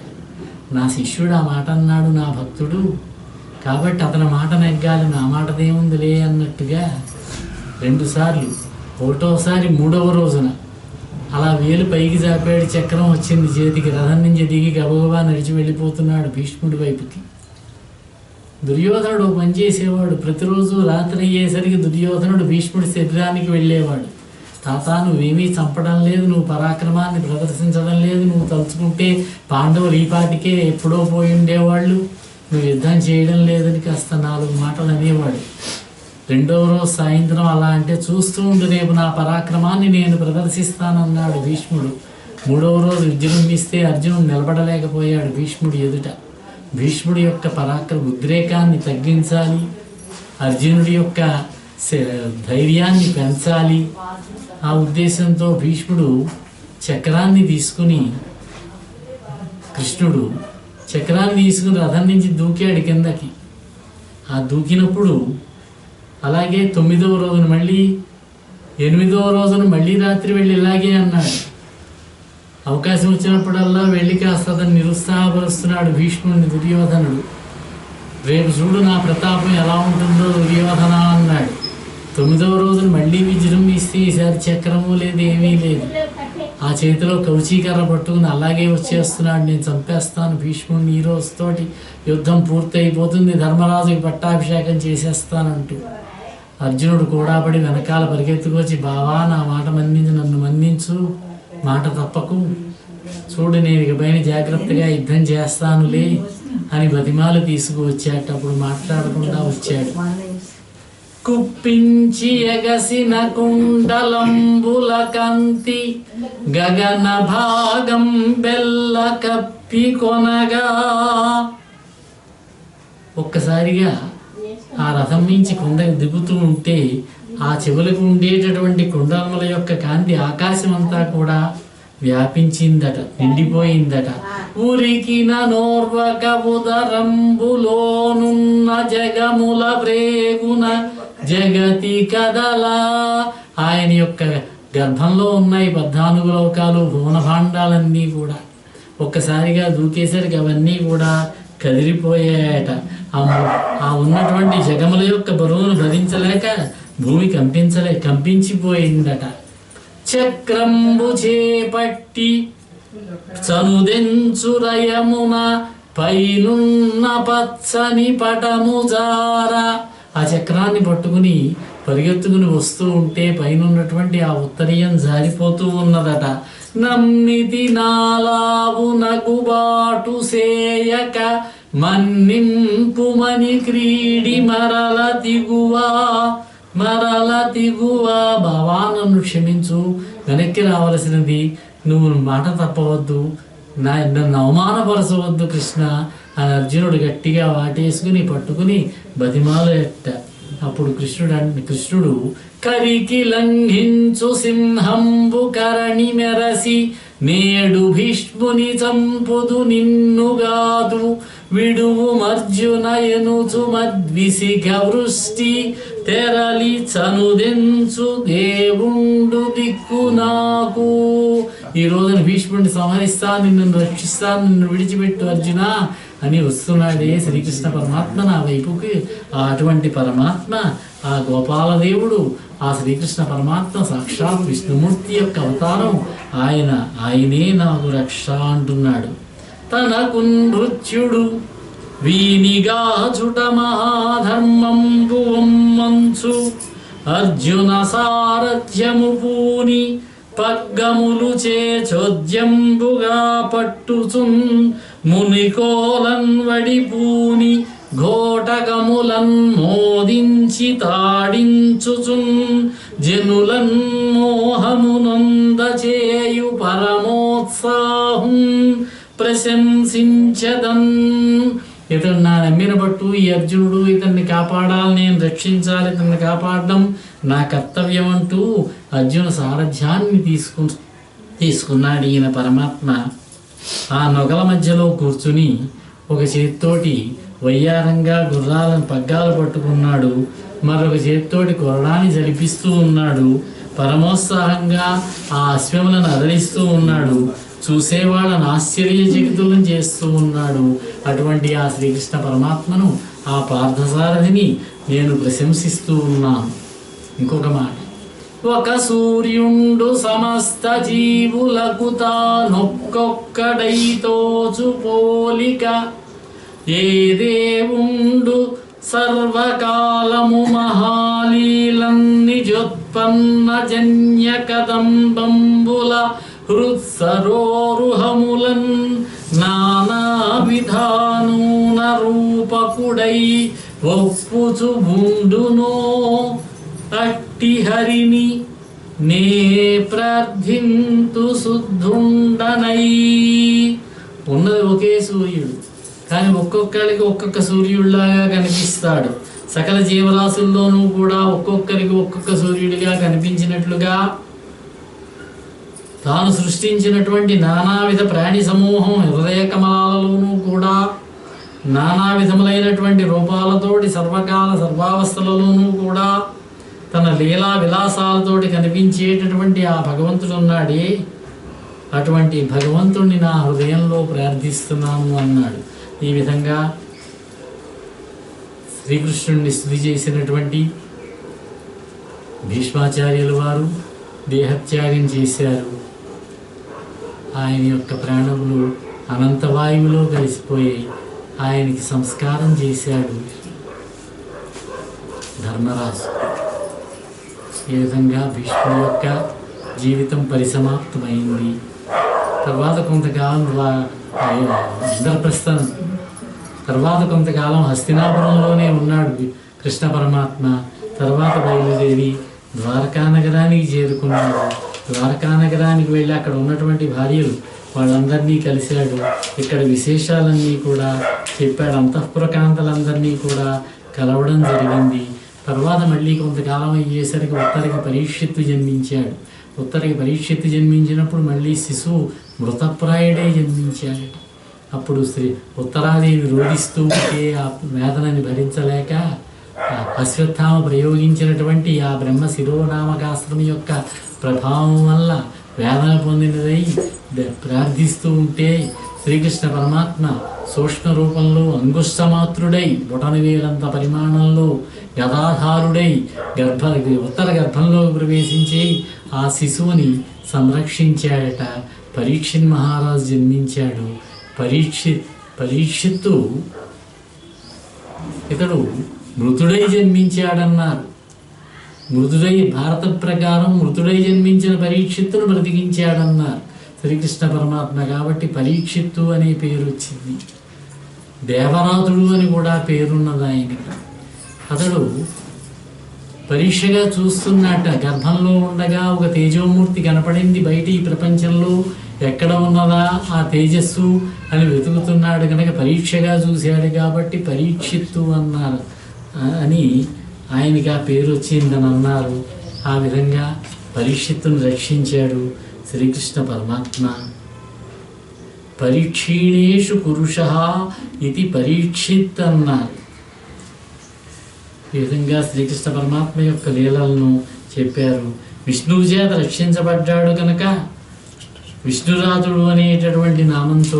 నా శిష్యుడు ఆ మాట అన్నాడు, నా భక్తుడు, కాబట్టి అతని మాట నెగ్గాలి, నా మాటదేముందిలే అన్నట్టుగా 2 సార్లు, ఒకటోసారి 3వ రోజున అలా వేలు పైకి చాపాడు, చక్రం వచ్చింది చేతికి, రథం నుంచి దిగి గబగబా నడిచి వెళ్ళిపోతున్నాడు భీష్ముడి వైపుకి. దుర్యోధనుడు పని చేసేవాడు. ప్రతిరోజు రాత్రి అయ్యేసరికి దుర్యోధనుడు భీష్ముడి శరీరానికి వెళ్ళేవాడు. తాత, నువ్వేమీ చంపడం లేదు, నువ్వు పరాక్రమాన్ని ప్రదర్శించడం లేదు, నువ్వు తలుచుకుంటే పాండవులు ఈ పాటికే ఎప్పుడో పోయి ఉండేవాళ్ళు, నువ్వు యుద్ధం చేయడం లేదని కాస్త 4 మాటలు అనేవాడు. 2వ రోజు సాయంత్రం అలా అంటే, చూస్తూ ఉండు, రేపు నా పరాక్రమాన్ని నేను ప్రదర్శిస్తానన్నాడు భీష్ముడు. 3వ రోజు విజృంభిస్తే అర్జునుడు నిలబడలేకపోయాడు భీష్ముడి ఎదుట. భీష్ముడి యొక్క ఉద్రేకాన్ని తగ్గించాలి, అర్జునుడి యొక్క ధైర్యాన్ని పెంచాలి. ఆ ఉద్దేశంతో భీష్ముడు చక్రాన్ని తీసుకుని రథం నుంచి దూకాడు కిందకి. ఆ దూకినప్పుడు అలాగే 9వ రోజున మళ్ళీ 8వ రోజున మళ్ళీ రాత్రి వెళ్ళి ఇలాగే అన్నాడు. అవకాశం వచ్చినప్పుడల్లా వెళ్ళి కాస్త అతను నిరుత్సాహపరుస్తున్నాడు భీష్ముడిని దుర్యోధనుడు. రేపు చూడు నా ప్రతాపం ఎలా ఉంటుందో దుర్యోధన అన్నాడు. 9వ రోజున మళ్ళీ విజృంభిస్తే ఈసారి చక్రము లేదు, ఏమీ లేదు. ఆ చేతిలో కౌచీకర్ర పట్టుకుని అలాగే వచ్చేస్తున్నాడు, నేను చంపేస్తాను భీష్ముడిని, ఈ రోజుతోటి యుద్ధం పూర్తయిపోతుంది, ధర్మరాజుకి పట్టాభిషేకం చేసేస్తానంటూ. అర్జునుడు కూడా పడి వెనకాల పరిగెత్తుకొచ్చి, బావా నా మాట మన్నించు, నన్ను మన్నించు, మాట తప్పకు, చూడు నేను ఇకపైన జాగ్రత్తగా యుద్ధం చేస్తానులే అని బతిమాలు తీసుకువచ్చాట. అప్పుడు మాట్లాడకుండా వచ్చాడు. కుప్పించి ఎగసిన కుండలంబుల కంతి గగన భాగం బెల్ల కప్పి కొనగా, ఒక్కసారిగా ఆ రథం నుంచి కిందకి దిగుతూ ఉంటే ఆ చెవులకు ఉండేటటువంటి కుండలముల యొక్క కాంతి ఆకాశం అంతా కూడా వ్యాపించిందట, నిండిపోయిందట. ఉరికిన నోర్వక ఉదరంబులోనున్న జగముల ప్రేగున జగతి కదలా. ఆయన యొక్క గర్భంలో ఉన్నాయి 14 లోకాలు, భువన భాండాలన్నీ కూడా. ఒక్కసారిగా దూకేసరికి అవన్నీ కూడా కదిలిపోయాయట. ఆ ఉన్నటువంటి జగముల యొక్క బరువును భరించలేక భూమి కంపించిపోయిందట. చక్రంబు చేపట్టి చనుదెంచురయమున పైనున్న పచ్చని పటము జార. ఆ చక్రాన్ని పట్టుకుని పరిగెత్తుకుని వస్తూ ఉంటే పైనున్నటువంటి ఆ ఉత్తరీయం జారిపోతూ ఉన్నదట. నమ్మితి నాలావు నగుబాటు సేయక మన్నింపుమని క్రీడి మరల తిగువా. బావా నన్ను క్షమించు, వెనక్కి రావలసినది, నువ్వు మాట తప్పవద్దు, నన్ను అవమానపరచవద్దు కృష్ణ అని అర్జునుడు గట్టిగా వాటేసుకుని పట్టుకుని బతిమాలెట్ట. అప్పుడు కృష్ణుడు కరికి లంఘించు సింహంబు కరణి మెరసి నేడు భీష్ముని చంపుదు నిన్నుగాదు విడువు మర్జున ఎనుచు మద్విసిగ వృష్టి తెరలి చనుదెంచు దేవుండు దిక్కు నాకు. ఈ రోజున భీష్ముడిని సంహరిస్తాను, నిన్ను రక్షిస్తాను, నిన్ను విడిచిపెట్టు అర్జున అని వస్తున్నాడే శ్రీకృష్ణ పరమాత్మ నా వైపుకి. అటువంటి పరమాత్మ, ఆ గోపాలదేవుడు, ఆ శ్రీకృష్ణ పరమాత్మ సాక్షాత్ విష్ణుమూర్తి యొక్క అవతారం. ఆయనే నాకు రక్ష అంటున్నాడు. తనకు నృత్యుడు వీనిగాచుట మహాధర్మంబు మంచు అర్జున సారథ్యము పూని పగ్గములు చోద్యంబుగా పట్టుచున్ మునికోలన్ వడిపూని ఘోటకములన్ మోదించి తాడించుచున్ జనులన్ మోహమునంద చేయు పరమోత్సాహం ప్రశంసించదన్ ఇతను నా నమ్మిన బట్టు ఈ అర్జునుడు ఇతన్ని కాపాడాలి, నేను రక్షించాలి, ఇతన్ని కాపాడడం నా కర్తవ్యం అంటూ అర్జున సారథ్యాన్ని తీసుకున్నాడు ఈయన పరమాత్మ. ఆ నొగల మధ్యలో కూర్చుని ఒక చేతితోటి వయ్యారంగా గుర్రాలను పగ్గాలు పట్టుకున్నాడు, మరొక చేతితోటి కొరడాన్ని జరిపిస్తూ ఉన్నాడు. పరమోత్సాహంగా ఆ అశ్వములను అదలిస్తూ ఉన్నాడు. చూసేవాళ్ళను ఆశ్చర్యచకితులను చేస్తూ ఉన్నాడు. అటువంటి ఆ శ్రీకృష్ణ పరమాత్మను, ఆ పార్థసారథిని నేను ప్రశంసిస్తూ ఉన్నాను. ఇంకొక మాట, ఒక సూర్యుండు సమస్త జీవులకు తానొక్కొక్కడైతోచు పోలిక, ఏ దేవుండు సర్వకాలము మహాలీలన్నిజోత్పన్న జన్య కదంబంబుల హృత్సరోరుహములన్ నానా విధానూన రూపకుడై ఒప్పుచు బుండునో అట్టి హరిని నే ప్రార్థింతు శుద్ధుండనై. ఉన్నది ఒకే సూర్యుడు, కానీ ఒక్కొక్కరికి ఒక్కొక్క సూర్యుడిలాగా కనిపిస్తాడు. సకల జీవరాశుల్లోనూ కూడా ఒక్కొక్కరికి ఒక్కొక్క సూర్యుడిగా కనిపించినట్లుగా తాను సృష్టించినటువంటి నానావిధ ప్రాణి సమూహం హృదయ కమలాలలోనూ కూడా నానా విధములైనటువంటి రూపాలతోటి సర్వకాల సర్వావస్థలలోనూ కూడా తన లీలా విలాసాలతోటి కనిపించేటటువంటి ఆ భగవంతుడు ఉన్నాడే, అటువంటి భగవంతుడిని నా హృదయంలో ప్రార్థిస్తున్నాను అన్నాడు. ఈ విధంగా శ్రీకృష్ణుడిని స్తుతి చేసినటువంటి భీష్మాచార్యుల వారు దేహత్యాగం చేశారు. ఆయన యొక్క ప్రాణములు అనంతవాయువులో కలిసిపోయాయి. ఆయనకి సంస్కారం చేశాడు ధర్మరాజు. ఈ విధంగా భీష్ముడి యొక్క జీవితం పరిసమాప్తమైంది. తర్వాత కొంతకాలం ఇంద్రప్రస్థం, తర్వాత కొంతకాలం హస్తినాపురంలోనే ఉన్నాడు కృష్ణ పరమాత్మ. తర్వాత బయలుదేరి ద్వారకా నగరానికి చేరుకున్నాడు. ద్వారకా నగరానికి వెళ్ళి అక్కడ ఉన్నటువంటి భార్యలు వాళ్ళందరినీ కలిశాడు. ఇక్కడ విశేషాలన్నీ కూడా చెప్పాడు. అంతఃపుర కాంతలందరినీ కూడా కలవడం జరిగింది. తర్వాత మళ్ళీ కొంతకాలం అయ్యేసరికి ఉత్తరకి పరీక్షిత్తు జన్మించాడు. ఉత్తరకి పరీక్షిత్తు జన్మించినప్పుడు మళ్ళీ శిశువు మృతప్రాయుడే జన్మించాడు. అప్పుడు ఉత్తరాదేవి రోధిస్తూ ఉంటే ఆ వేదనని భరించలేక అశ్వత్థామ ప్రయోగించినటువంటి ఆ బ్రహ్మ శిరోనామకాస్త్రం యొక్క ప్రభావం వల్ల వేదన పొందినదై ప్రార్థిస్తూ ఉంటే శ్రీకృష్ణ పరమాత్మ సూక్ష్మ రూపంలో అంగుష్టమాత్రుడై బొటనవేలంత పరిమాణంలో గదాధారుడై ఉత్తర గర్భంలో ప్రవేశించి ఆ శిశువుని సంరక్షించాడట. పరీక్షిత్ మహారాజు జన్మించాడు. పరీక్షిత్తు ఇతడు మృతుడై జన్మించాడన్నారు. మృతుడై భారత ప్రకారం మృతుడై జన్మించిన పరీక్షిత్తును బ్రతికించాడన్నారు శ్రీకృష్ణ పరమాత్మ. కాబట్టి పరీక్షిత్తు అనే పేరు వచ్చింది. దేవరాతుడు అని కూడా పేరున్నది ఆయనకి. అతడు పరీక్షగా చూస్తున్నట్ట. గర్భంలో ఉండగా ఒక తేజోమూర్తి కనపడింది బయట ఈ ప్రపంచంలో, ఎక్కడ ఉన్నదా ఆ తేజస్సు అని వెతుకుతున్నాడు కనుక పరీక్షగా చూశాడు కాబట్టి పరీక్షిత్తు అన్నారు అని ఆయనకి ఆ పేరు వచ్చిందని అన్నారు. ఆ విధంగా పరీక్షిత్తును రక్షించాడు శ్రీకృష్ణ పరమాత్మ. పరీక్షీణేషు పురుషః ఇది పరీక్షిత్ అన్నారు. ఈ విధంగా శ్రీకృష్ణ పరమాత్మ యొక్క లీలలను చెప్పారు. విష్ణువు చేత రక్షించబడ్డాడు కనుక విష్ణురాతుడు అనేటటువంటి నామంతో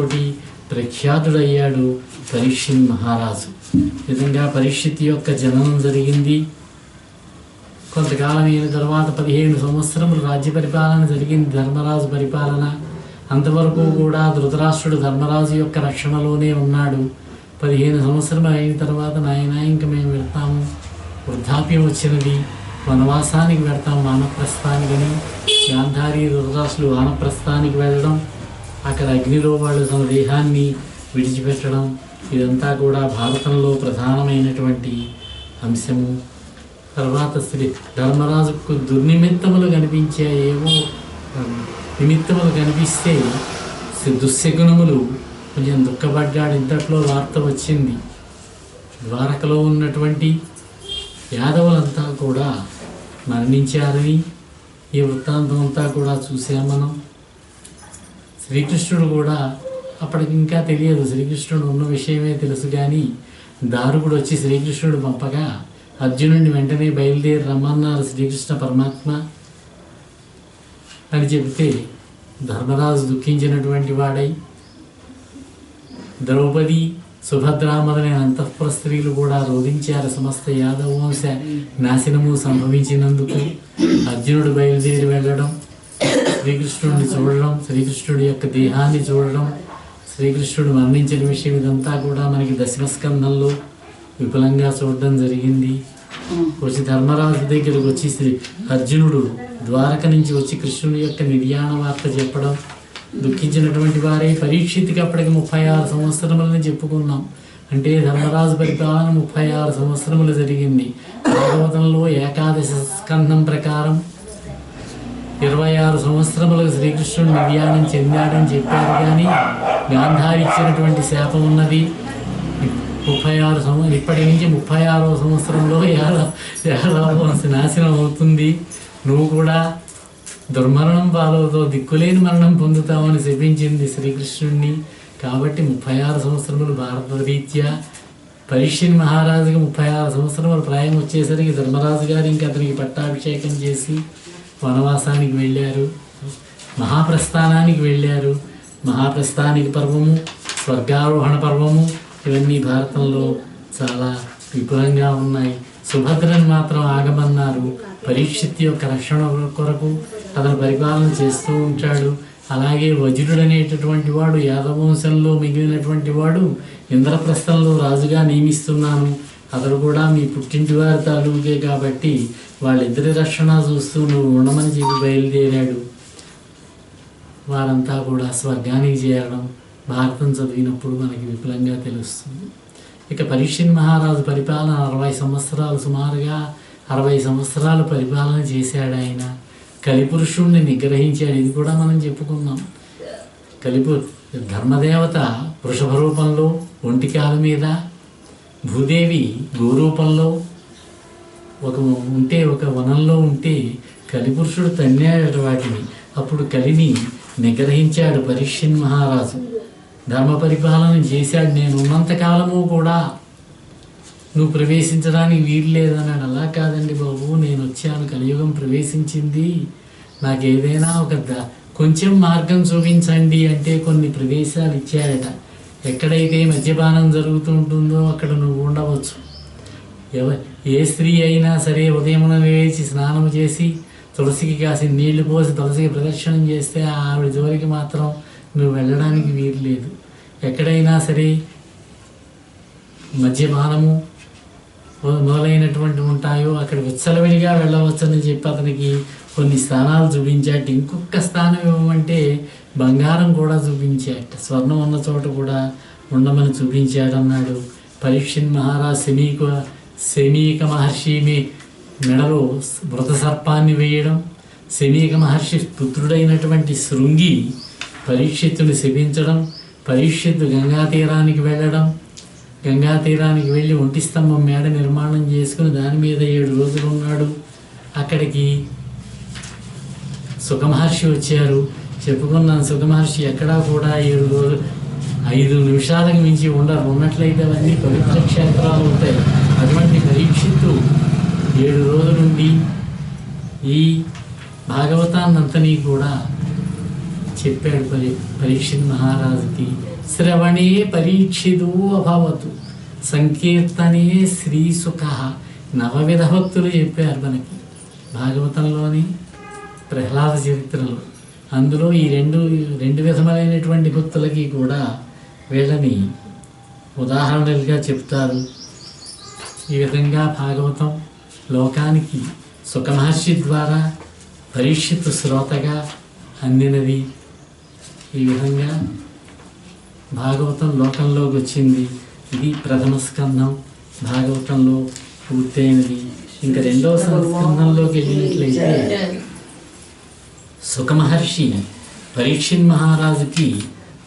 ప్రఖ్యాతుడయ్యాడు పరీక్షిత్ మహారాజు. ఈ విధంగా పరీక్షిత్ యొక్క జననం జరిగింది. కొంతకాలం అయిన తర్వాత 15 సంవత్సరములు రాజ్య పరిపాలన జరిగింది, ధర్మరాజు పరిపాలన. అంతవరకు కూడా ధృతరాష్ట్రుడు ధర్మరాజు యొక్క రక్షణలోనే ఉన్నాడు. 15 సంవత్సరాలు అయిన తర్వాత నాయన ఇంక మేము వెళ్తాము, వృద్ధాప్యం వచ్చినది, వనవాసానికి వెళ్తాము, వానప్రస్థానికని గాంధారి ధృతరాష్ట్రులు వానప్రస్థానికి వెళ్ళడం, అక్కడ అగ్నిలో వాళ్ళు తమ దేహాన్ని విడిచిపెట్టడం, ఇదంతా కూడా భారతంలో ప్రధానమైనటువంటి అంశము. తర్వాత ధర్మరాజుకు దుర్నిమిత్తములు కనిపించాయి. ఏవో నిమిత్తములు కనిపిస్తే దుశ్శకునములు కొంచెం దుఃఖపడ్డాడు. ఇంతట్లో వార్త వచ్చింది, ద్వారకలో ఉన్నటువంటి యాదవులంతా కూడా మరణించారని. ఈ వృత్తాంతం అంతా కూడా చూసాం మనం. శ్రీకృష్ణుడు కూడా అప్పటికి ఇంకా తెలియదు, శ్రీకృష్ణుడు ఉన్న విషయమే తెలుసు. కానీ దారుకుడు వచ్చి శ్రీకృష్ణుడు పంపగా అర్జునుడిని వెంటనే బయలుదేరి రమ్మన్నారు శ్రీకృష్ణ పరమాత్మ అని చెబితే, ధర్మరాజు దుఃఖించినటువంటి వాడై ద్రౌపది, సుభద్ర మొదలైన అంతఃపుర స్త్రీలు కూడా రోధించారు. సమస్త యాదవ వంశ నాశనము సంభవించినందుకు అర్జునుడు బయలుదేరి వెళ్ళడం, శ్రీకృష్ణుడిని చూడడం, శ్రీకృష్ణుడి యొక్క దేహాన్ని చూడడం, శ్రీకృష్ణుడు మరణించిన విషయం ఇదంతా కూడా మనకి దశమస్కంధంలో విపులంగా చూడడం జరిగింది. వచ్చి ధర్మరాజు దగ్గరకు వచ్చి అర్జునుడు ద్వారక నుంచి వచ్చి కృష్ణుడి యొక్క నిర్యాణ వార్త చెప్పడం, దుఃఖించినటువంటి వారే. పరీక్షిత్కి అప్పటికి 36 సంవత్సరములని చెప్పుకున్నాం. అంటే ధర్మరాజు పరిపాలన 36 సంవత్సరములు జరిగింది. భాగవతంలో ఏకాదశ స్కంధం ప్రకారం 26 సంవత్సరములకు శ్రీకృష్ణుడు నిర్యాణం చెందాడని చెప్పారు. కానీ గాంధారి ఇచ్చినటువంటి శాపం ఉన్నది. 36 సంవత్సరం, ఇప్పటి నుంచి 36వ సంవత్సరంలో యాదవ నాశనం అవుతుంది, నువ్వు కూడా దుర్మరణం పాలవుతో దిక్కులేని మరణం పొందుతామని శపించింది శ్రీకృష్ణుడిని. కాబట్టి 36 సంవత్సరములు భారత రీత్యా పరీక్షణ్ మహారాజుకి 36 సంవత్సరముల ప్రాయం వచ్చేసరికి ధర్మరాజు గారు ఇంకా అతనికి పట్టాభిషేకం చేసి వనవాసానికి వెళ్ళారు, మహాప్రస్థానానికి వెళ్ళారు. మహాప్రస్థానిక పర్వము, స్వర్గారోహణ పర్వము ఇవన్నీ భారతంలో చాలా విపులంగా ఉన్నాయి. సుభద్రని మాత్రం ఆగమన్నారు. పరీక్షిత్ యొక్క రక్షణ కొరకు అతను పరిపాలన చేస్తూ ఉంటాడు. అలాగే వజ్రుడు అనేటటువంటి వాడు యాదవంశంలో మిగిలినటువంటి వాడు ఇంద్రప్రస్థంలో రాజుగా నియమిస్తున్నాను, అతడు కూడా మీ పుట్టింటి వారి తాలూకే కాబట్టి వాళ్ళిద్దరి రక్షణ చూస్తూ నువ్వు ఉండమని చెప్పి బయలుదేరాడు. వారంతా కూడా స్వర్గానికి చేరడం భారతం చదివినప్పుడు మనకి విపులంగా తెలుస్తుంది. ఇక పరీక్షణ్ మహారాజు పరిపాలన 60 సంవత్సరాలు, సుమారుగా 60 సంవత్సరాలు పరిపాలన చేశాడు. ఆయన కలిపురుషుణ్ణి నిగ్రహించాడు. ఇది కూడా మనం చెప్పుకున్నాం. ధర్మదేవత వృషభ రూపంలో ఒంటికాల మీద, భూదేవి గోరూపంలో ఒక వనంలో ఉంటే కలిపురుషుడు తన్నాడు వాటిని. అప్పుడు కలిని నిగ్రహించాడు పరీక్షణ్ మహారాజు, ధర్మ పరిపాలన చేశాడు. నేను ఉన్నంతకాలము కూడా నువ్వు ప్రవేశించడానికి వీలు లేదన్నాడు. అలా కాదండి బాబు, నేను వచ్చాను, కలియుగం ప్రవేశించింది, నాకు ఏదైనా కొంచెం మార్గం చూపించండి అంటే కొన్ని ప్రదేశాలు ఇచ్చాడట. ఎక్కడైతే మద్యపానం జరుగుతూ ఉంటుందో అక్కడ నువ్వు ఉండవచ్చు. ఏ స్త్రీ అయినా సరే ఉదయమున లేచి స్నానం చేసి తులసికి కాసి నీళ్లు పోసి తులసికి ప్రదక్షిణం చేస్తే ఆవిడ జోలికి మాత్రం నువ్వు వెళ్ళడానికి వీలు లేదు. ఎక్కడైనా సరే మద్యపానము మొదలైనటువంటి ఉంటాయో అక్కడ విచ్చలవిడిగా వెళ్ళవచ్చని చెప్పి అతనికి కొన్ని స్థానాలు చూపించాట. ఇంకొక స్థానం ఇవ్వమంటే బంగారం కూడా చూపించాట, స్వర్ణం ఉన్న చోట కూడా ఉండమని చూపించాడన్నాడు. పరీక్షణ్ మహారాజ్ శమీక మహర్షి మెడలో మృత సర్పాన్ని వేయడం, శమీక మహర్షి పుత్రుడైనటువంటి శృంగి పరీక్షిత్తుని శపించడం, పరీక్షిత్తు గంగా తీరానికి వెళ్ళడం, గంగా తీరానికి వెళ్ళి ఒంటి స్తంభం మేడ నిర్మాణం చేసుకుని దాని మీద 7 రోజులు ఉన్నాడు. అక్కడికి సుఖమహర్షి వచ్చారు. చెప్పుకున్నాను, సుఖమహర్షి ఎక్కడా కూడా 7 రోజులు 5 నిమిషాలకు మించి ఉండరు. ఉన్నట్లయితే అవన్నీ పవిత్ర క్షేత్రాలు ఉంటాయి. అటువంటి పరీక్షిత్తు 7 రోజులుండి ఈ భాగవతాన్నంతని కూడా చెప్పాడు పరీక్షిత్ మహారాజుకి. శ్రవణే పరీక్షితో అభవతు, సంకీర్తనే శ్రీసుఖ. నవవిధ భక్తులు చెప్పారు మనకి భాగవతంలోని ప్రహ్లాద చరిత్రలో. అందులో ఈ రెండు విధములైనటువంటి భక్తులకి కూడా వీళ్ళని ఉదాహరణలుగా చెప్తారు. ఈ విధంగా భాగవతం లోకానికి సుఖమహర్షి ద్వారా పరీక్షిత్ శ్రోతగా అందినది. ఈ విధంగా భాగవతం లోకంలోకి వచ్చింది. ఇది ప్రథమ స్కంధం భాగవతంలో పూర్తయినది. ఇంకా రెండవ స్కంధంలోకి వెళ్ళినట్లయితే సుఖమహర్షి పరీక్షణ్ మహారాజుకి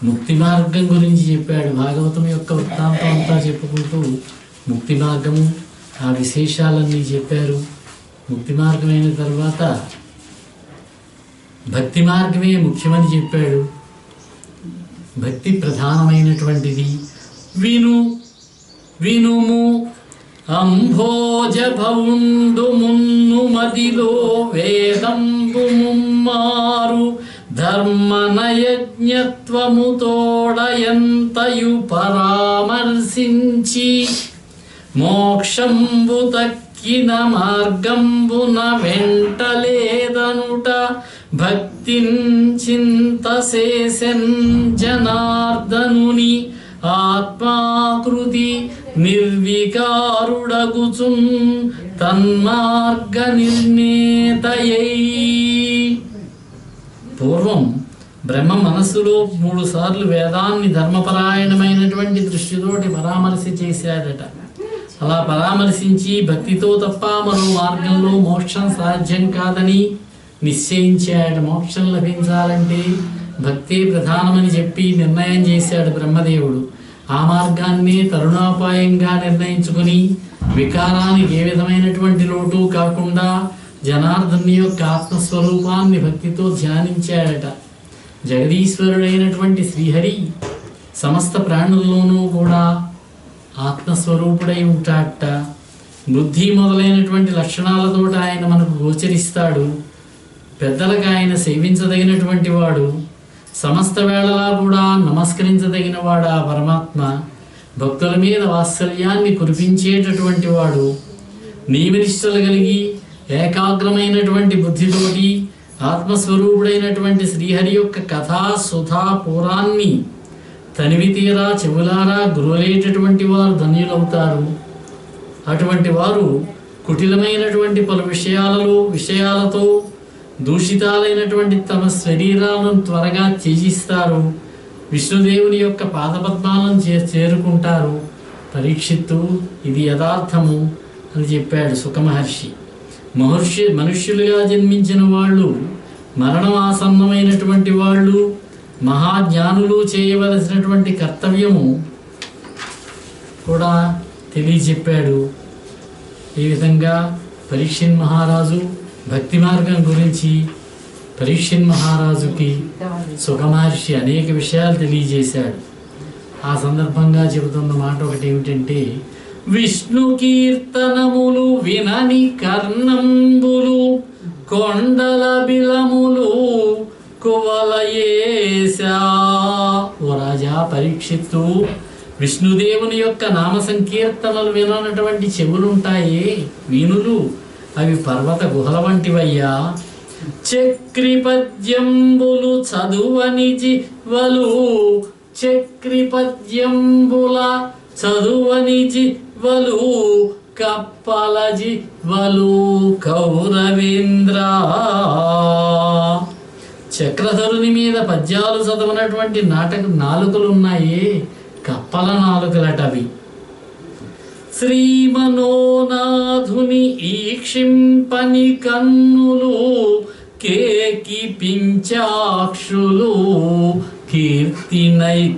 ముక్తి మార్గం గురించి చెప్పాడు. భాగవతం యొక్క వృత్తాంతం అంతా చెప్పుకుంటూ ముక్తి మార్గము ఆ విశేషాలన్నీ చెప్పారు. ముక్తి మార్గమైన తర్వాత భక్తి మార్గమే ముఖ్యమని చెప్పాడు. భక్తి ప్రధానమైనటువంటిది. వినుము అంభోజ భౌండు మున్ను మదిలో వేదంబు ముమ్మారు ధర్మనయజ్ఞత్వము తోడయంతయు పరామర్శించి మోక్షంబు తక్కిన మార్గంబున వెంటలేదనుట భక్తిన్ చింతసేసెన్ జనార్దనుని ఆత్మాకృతి నిర్వికారుడగుచున్ తన్మార్గ నిర్ణేతయై. పూర్వం బ్రహ్మ మనస్సులో 3 సార్లు వేదాన్ని ధర్మపరాయణమైనటువంటి దృష్టితోటి పరామర్శ చేశాడట. అలా పరామర్శించి భక్తితో తప్ప మరో మార్గంలో మోక్షం సాధ్యం కాదని నిశ్చయించాడు. మోక్షం లభించాలంటే భక్తే ప్రధానమని చెప్పి నిర్ణయం చేశాడు బ్రహ్మదేవుడు. ఆ మార్గాన్ని తరుణోపాయంగా నిర్ణయించుకుని వికారానికి ఏ విధమైనటువంటి లోటు కాకుండా జనార్దనుని యొక్క ఆత్మస్వరూపాన్ని భక్తితో ధ్యానించాడట. జగదీశ్వరుడైనటువంటి శ్రీహరి సమస్త ప్రాణుల్లోనూ కూడా ఆత్మస్వరూపుడై ఉంటాడట. బుద్ధి మొదలైనటువంటి లక్షణాలతో ఆయన మనకు గోచరిస్తాడు. పెద్దలకు ఆయన సేవించదగినటువంటి వాడు. సమస్త వేళలా కూడా నమస్కరించదగిన వాడా పరమాత్మ. భక్తుల మీద వాత్సల్యాన్ని కురిపించేటటువంటి వాడు. నియమనిష్టలు కలిగి ఏకాగ్రమైనటువంటి బుద్ధితోటి ఆత్మస్వరూపుడైనటువంటి శ్రీహరి యొక్క కథా సుధా పూరాన్ని తనివి తీరా చెవులారా గురువులేటటువంటి వారు ధన్యులవుతారు. అటువంటి వారు కుటిలమైనటువంటి పలు విషయాలతో దూషితాలైనటువంటి తమ శరీరాలను త్వరగా త్యజిస్తారు. విష్ణుదేవుని యొక్క పాదపద్మాలను చేరుకుంటారు. పరీక్షిత్తు ఇది యథార్థము అని చెప్పాడు సుఖమహర్షి. మనుష్యులుగా జన్మించిన వాళ్ళు, మరణం ఆసన్నమైనటువంటి వాళ్ళు, మహాజ్ఞానులు చేయవలసినటువంటి కర్తవ్యము కూడా తెలియజెప్పాడు. ఈ విధంగా పరీక్షిత్ మహారాజు భక్తి మార్గం గురించి పరీక్షిత్ మహారాజుకి సుఖమహర్షి అనేక విషయాలు తెలియజేశాడు. ఆ సందర్భంగా చెబుతున్న మాట ఒకటి ఏమిటంటే, విష్ణు కీర్తనములు వినని కర్ణంబులు కొండల బిలములు కువలయేశా. ఓ రాజా పరీక్షిత్తు, విష్ణుదేవుని యొక్క నామ సంకీర్తనలు విననటువంటి చెవులుంటాయే వీణులు, అవి పర్వత గుహల వంటివయ్యా. చక్రిపద్యంబులు చదువని జివ్వలు, చక్రిపద్యంబుల చదువని జివ్వలు కప్పల జివ్వలు కౌరవేంద్ర. చక్రధరుని మీద పద్యాలు చదవనటువంటి నాలుకలున్నాయే, కప్పల నాలుకలటవి. శ్రీమనోనాథుని ఈక్షింపని కన్నులు కేకి పించాక్షులు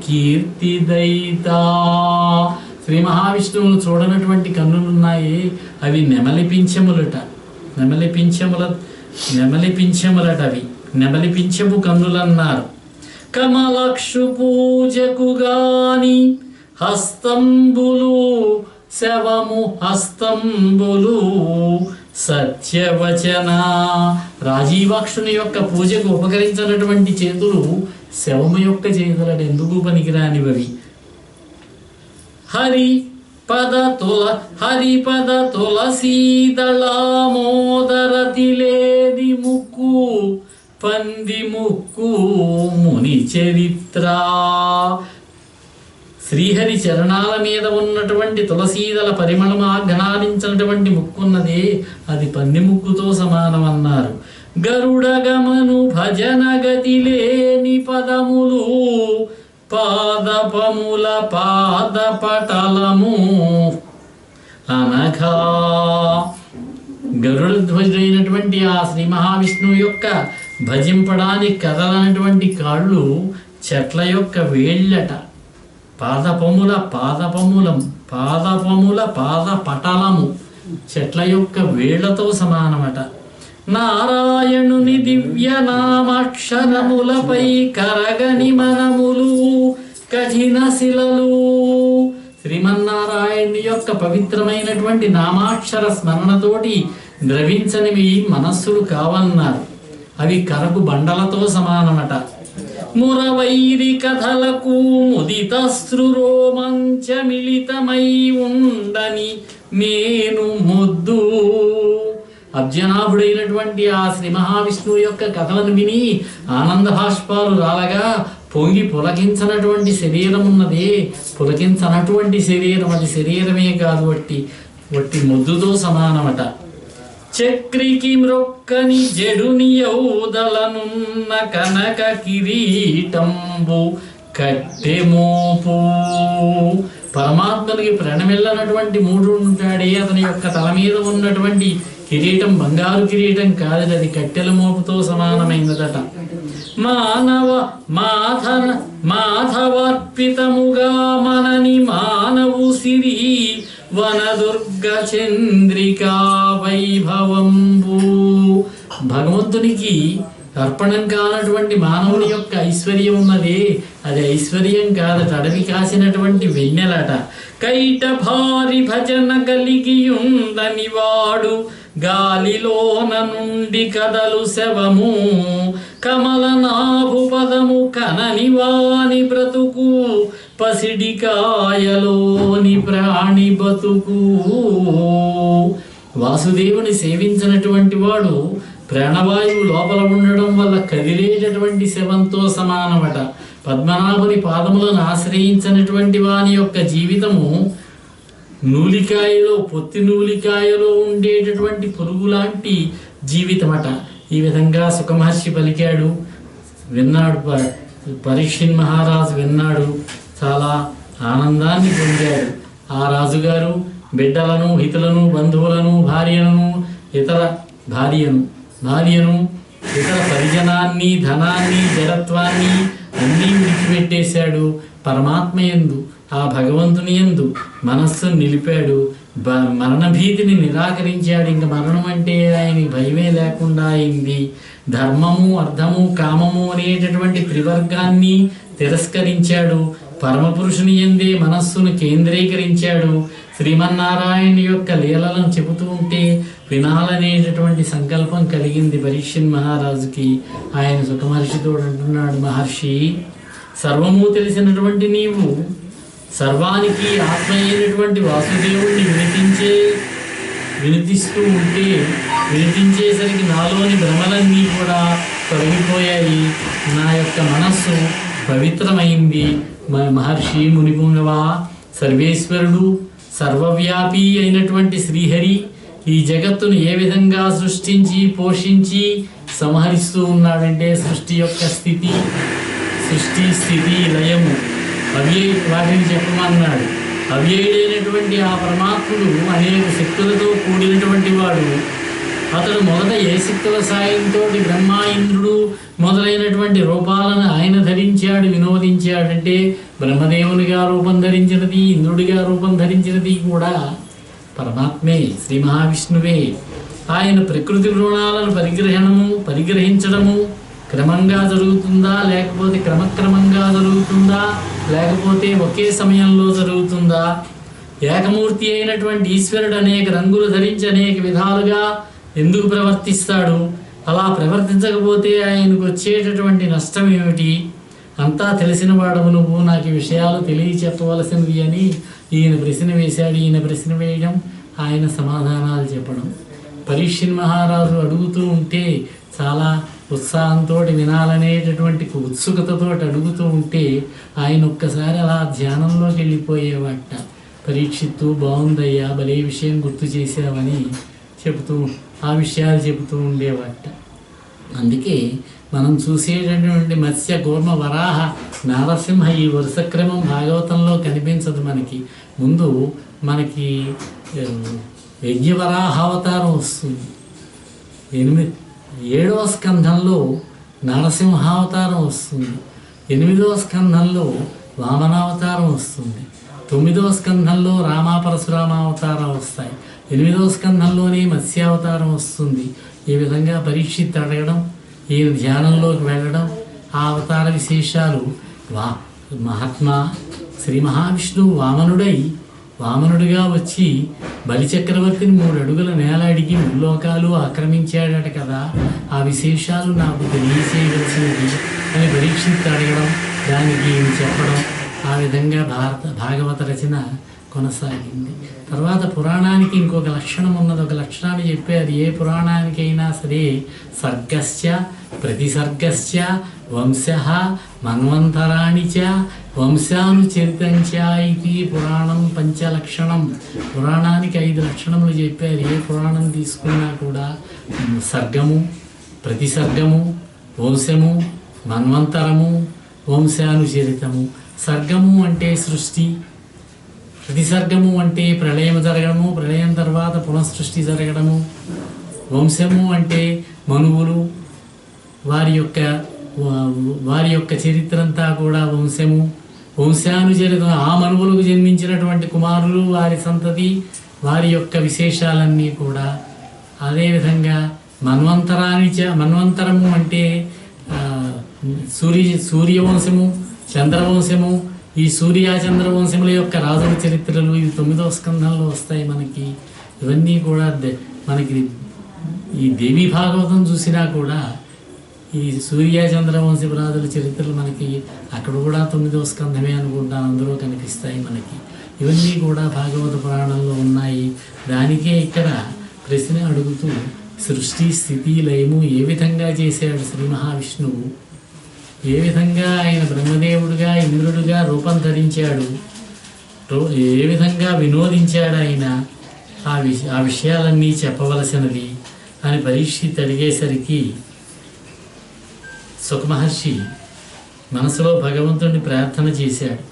కీర్తిదైతా. శ్రీ మహావిష్ణువును చూడనటువంటి కన్నులున్నాయి, అవి నెమలిపించములట. నెమలిపించములటవి నెమలిపించము కన్నులన్నారు. కమలక్షు పూజకు గాని హస్తంబులు శవము హస్తంబులు సత్యవచన. రాజీవాక్షుని యొక్క పూజకు ఉపకరించినటువంటి చేతులు శవము యొక్క చేతులట, ఎందుకు పనికిరానివవి. హరిపద తులసీదళామోదరతి లేది ముక్కు పంది ముక్కు ముని చరిత్ర. శ్రీహరి చరణాల మీద ఉన్నటువంటి తులసీదల పరిమళమా ఘనాలించినటువంటి ముక్కున్నదే, అది పంది ముక్కుతో సమానమన్నారు. గరుడగమను భజన గతి లేని పదములు పాదపముల పాదపటలము అనగా. గరుడధ్వజుడైనటువంటి ఆ శ్రీ మహావిష్ణువు యొక్క భజింపడానికి కదలనటువంటి కాళ్ళు చెట్ల యొక్క వేళ్ళట, పాదపముల పాదపటలము చెట్ల యొక్క వేళ్లతో సమానమట. నారాయణుని దివ్య నామాక్షరములపై కరగని మనములు కఠిన శిలలు. శ్రీమన్నారాయణుని యొక్క పవిత్రమైనటువంటి నామాక్షర స్మరణతోటి ద్రవించనివి మనస్సులు కావన్నారు. అవి కరకు బండలతో సమానమట. మురవైరి కథలకు ముదితశ్రు రోమంచమిళితమై ఉండని మేను మొద్దు. అబ్జనాభుడైనటువంటి ఆ శ్రీ మహావిష్ణువు యొక్క కథలను విని ఆనంద భాష్పాలు రాలగా పొంగి పులకించనటువంటి శరీరం ఉన్నదే, పులకించనటువంటి శరీరం, అది శరీరమే కాదు, వట్టి మొద్దుతో సమానమట. చక్రికి మ్రొక్కని జడుని యౌదలనున్న కనక కిరీటంబు కట్టెమోపు. పరమాత్మనికి ప్రణమిల్లనటువంటి మూడు ఉంటాడే, అతని యొక్క తల మీద ఉన్నటువంటి కిరీటం బంగారు కిరీటం కాదు, అది కట్టెల మోపుతో సమానమైనదట. మాధవర్పితముగా మనని మానవు సిరి వనదుర్గ చంద్రికా వైభవంబు. భగవంతునికి అర్పణం కానటువంటి మానవుని యొక్క ఐశ్వర్యం ఉన్నదే, అది ఐశ్వర్యం కాదట, అడవి కాసినటువంటి వెన్నెలట. కైట భారి భజన కలిగి ఉందని వాడు గాలిలోన నుండి కదలు శవము. కమలనాభు పదము కనని వాని బ్రతుకు పసిడికాయలోని ప్రాణి బతుకు. వాసుదేవుని సేవించినటువంటి వాడు ప్రాణవాయువు లోపల ఉండడం వల్ల కదిలేటటువంటి శవంతో సమానమట. పద్మనాభుని పాదములను ఆశ్రయించినటువంటి వాని యొక్క జీవితము నూలికాయలో, పొత్తి నూలికాయలో ఉండేటటువంటి పురుగు లాంటి జీవితమట. ఈ విధంగా సుఖమహర్షి పలికాడు. విన్నాడు పరీక్షిత్ మహారాజు, విన్నాడు, చాలా ఆనందాన్ని పొందాడు. ఆ రాజుగారు బిడ్డలను, హితులను, బంధువులను, భార్యను, ఇతర పరిజనాన్ని, ధనాన్ని, జడత్వాన్ని అన్నీ విడిచిపెట్టేశాడు. పరమాత్మ యందు, ఆ భగవంతుని యందు మనస్సును నిలిపాడు. మరణ భీతిని నిరాకరించాడు. ఇంక మరణం అంటే ఆయనకి భయమే లేకుండా అయింది. ధర్మము, అర్థము, కామము అనేటటువంటి త్రివర్గాన్ని తిరస్కరించాడు. పరమపురుషుని యందే మనస్సును కేంద్రీకరించాడు. శ్రీమన్నారాయణ యొక్క లీలలను చెబుతూ ఉంటే వినాలనేటటువంటి సంకల్పం కలిగింది పరీక్షిత్ మహారాజుకి. ఆయన సుఖమహర్షితో అంటున్నాడు, మహర్షి, సర్వము తెలిసినటువంటి నీవు సర్వానికి ఆత్మ అయినటువంటి వాసుదేవుణ్ణి వినిపిస్తూ ఉంటే, వినిపించేసరికి నాలోని భ్రమలన్నీ కూడా తొలగిపోయాయి. నా యొక్క మనస్సు పవిత్రమైంది. మహర్షి మునిపుంగవ, సర్వేశ్వరుడు, సర్వవ్యాపి అయినటువంటి శ్రీహరి ఈ జగత్తును ఏ విధంగా సృష్టించి, పోషించి, సంహరిస్తూ ఉన్నాడంటే, సృష్టి యొక్క స్థితి, లయము వాటిని చెప్పమన్నాడు. అవ్యయుడైనటువంటి ఆ పరమాత్ముడు అనేక శక్తులతో కూడినటువంటి వాడు. అతడు మొదట ఏ శక్తుల సాయంతో బ్రహ్మ, ఇంద్రుడు మొదలైనటువంటి రూపాలను ఆయన ధరించాడు, వినోదించాడంటే బ్రహ్మదేవునిగా రూపం ధరించినది, ఇంద్రుడిగా రూపం ధరించినది కూడా పరమాత్మే, శ్రీ మహావిష్ణువే. ఆయన ప్రకృతి గుణాలను పరిగ్రహించడము క్రమంగా జరుగుతుందా, లేకపోతే క్రమక్రమంగా జరుగుతుందా, లేకపోతే ఒకే సమయంలో జరుగుతుందా? ఏకమూర్తి అయినటువంటి ఈశ్వరుడు అనేక రంగులు ధరించి అనేక విధాలుగా ఎందుకు ప్రవర్తిస్తాడు? అలా ప్రవర్తించకపోతే ఆయనకు వచ్చేటటువంటి నష్టం ఏమిటి? అంతా తెలిసిన వాడవు నువ్వు, నాకు ఈ విషయాలు తెలియచెప్పవలసినవి అని ఈయన ప్రశ్న వేశాడు. ఈయన ప్రశ్న వేయడం, ఆయన సమాధానాలు చెప్పడం. పరీక్షిత్ మహారాజు అడుగుతూ ఉంటే చాలా ఉత్సాహంతో వినాలనేటటువంటి ఉత్సుకతతో అడుగుతూ ఉంటే ఆయన ఒక్కసారి అలా ధ్యానంలోకి వెళ్ళిపోయేవాట. పరీక్షిత్తు, బాగుందయ్యా, భలే విషయం గుర్తు చేశావని ఆ విషయాలు చెబుతూ ఉండేవాట. అందుకే మనం చూసేటటువంటి మత్స్య, కూర్మ, వరాహ, నారసింహ ఈ వరుస క్రమం భాగవతంలో కనిపించదు మనకి. ముందు మనకి యజ్ఞవరాహావతారం వస్తుంది. 7వ స్కంధంలో నరసింహావతారం వస్తుంది. 8వ స్కంధంలో వామనావతారం వస్తుంది. 9వ స్కంధంలో రామపరశురామ అవతారం వస్తాయి. 8వ స్కంధంలోనే మత్స్యావతారం వస్తుంది. ఈ విధంగా పరీక్షిత్ అడగడం, ఈ ధ్యానంలోకి వెళ్ళడం, ఆ అవతార విశేషాలు మహాత్మా శ్రీ మహావిష్ణువు వామనుడిగా వచ్చి బలిచక్రవర్తిని 3 అడుగుల నేల అడిగి ముల్లోకాలు ఆక్రమించాడట కదా, ఆ విశేషాలు నాకు తెలియచేయవలసినది అని పరీక్షిత్ అడగడం, దానికి చెప్పడం, ఆ విధంగా భాగవత రచన కొనసాగింది. తర్వాత పురాణానికి ఇంకొక లక్షణం ఉన్నది. ఒక లక్షణాన్ని చెప్పారు. ఏ పురాణానికైనా సరే సర్గశ్చ ప్రతిసర్గశ్చ వంశః మన్వంతరాణి చ వంశానుచరితంచ ఇది పురాణం పంచలక్షణం. పురాణానికి 5 లక్షణములు చెప్పారు. ఏ పురాణం తీసుకున్నా కూడా సర్గము, ప్రతిసర్గము, వంశము, మన్వంతరము, వంశానుచరితము. సర్గము అంటే సృష్టి, ప్రతిసర్గము అంటే ప్రళయం జరగడము, ప్రళయం తర్వాత పునఃసృష్టి జరగడము. వంశము అంటే మనువులు, వారి యొక్క చరిత్ర అంతా కూడా వంశము. వంశానుచరితం ఆ మనువులకు జన్మించినటువంటి కుమారులు, వారి సంతతి, వారి యొక్క విశేషాలన్నీ కూడా. అదేవిధంగా మన్వంతరము అంటే సూర్యవంశము, చంద్రవంశము, ఈ సూర్య చంద్రవంశముల యొక్క రాజుల చరిత్రలు ఇవి 9వ స్కంధంలో వస్తాయి మనకి. ఇవన్నీ కూడా మనకి ఈ దేవీ భాగవతం చూసినా కూడా ఈ సూర్య చంద్రవంశపు రాజుల చరిత్రలు మనకి అక్కడ కూడా 9వ స్కంధమే అనుకుంటాను, అందులో కనిపిస్తాయి మనకి. ఇవన్నీ కూడా భాగవత పురాణంలో ఉన్నాయి. దానికే ఇక్కడ ప్రశ్న అడుగుతూ సృష్టి స్థితి లయము ఏ విధంగా చేశాడు శ్రీ మహావిష్ణువు, ఏ విధంగా ఆయన బ్రహ్మదేవుడుగా ఇంద్రుడుగా రూపం ధరించాడు, ఏ విధంగా వినోదించాడు ఆయన, ఆ విషయాలన్నీ చెప్పవలసినది అని పరీక్షిత్ అడిగేసరికి సుఖమహర్షి మనసులో భగవంతుడిని ప్రార్థన చేశాడు.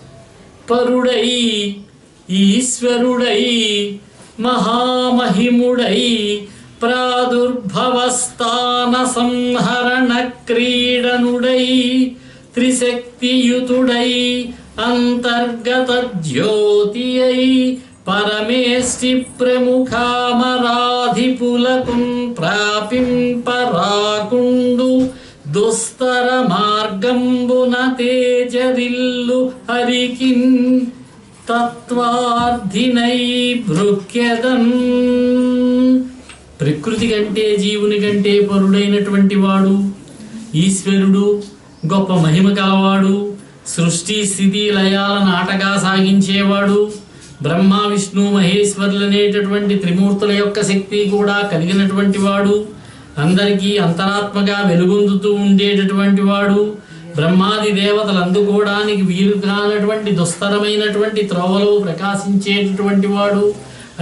పరుడై ఈశ్వరుడై మహామహిముడై ప్రాదుర్భవస్థాన సంహరణ క్రీడనుడై త్రిశక్తియుతుడై అంతర్గత జ్యోతి అయి పరమేష్టి ప్రముఖామరాధిపులకున్ ప్రాపింపరాకుండు దుస్తర మార్గంబున తేజరిల్లు హరికిన్ తత్వార్థినై భృక్యదన్. ప్రకృతి కంటే జీవుని కంటే పరుడైనటువంటి వాడు, ఈశ్వరుడు, గొప్ప మహిమ కలవాడు, సృష్టి స్థితి లయాలను ఆటగా సాగించేవాడు, బ్రహ్మ విష్ణు మహేశ్వరులనేటటువంటి త్రిమూర్తుల యొక్క శక్తి కూడా కలిగినటువంటి వాడు, అందరికీ అంతరాత్మగా వెలుగొందుతూ ఉండేటటువంటి వాడు, బ్రహ్మాది దేవతలు అందుకోవడానికి వీలు కానటువంటి దుస్తరమైనటువంటి త్రోవలో ప్రకాశించేటటువంటి వాడు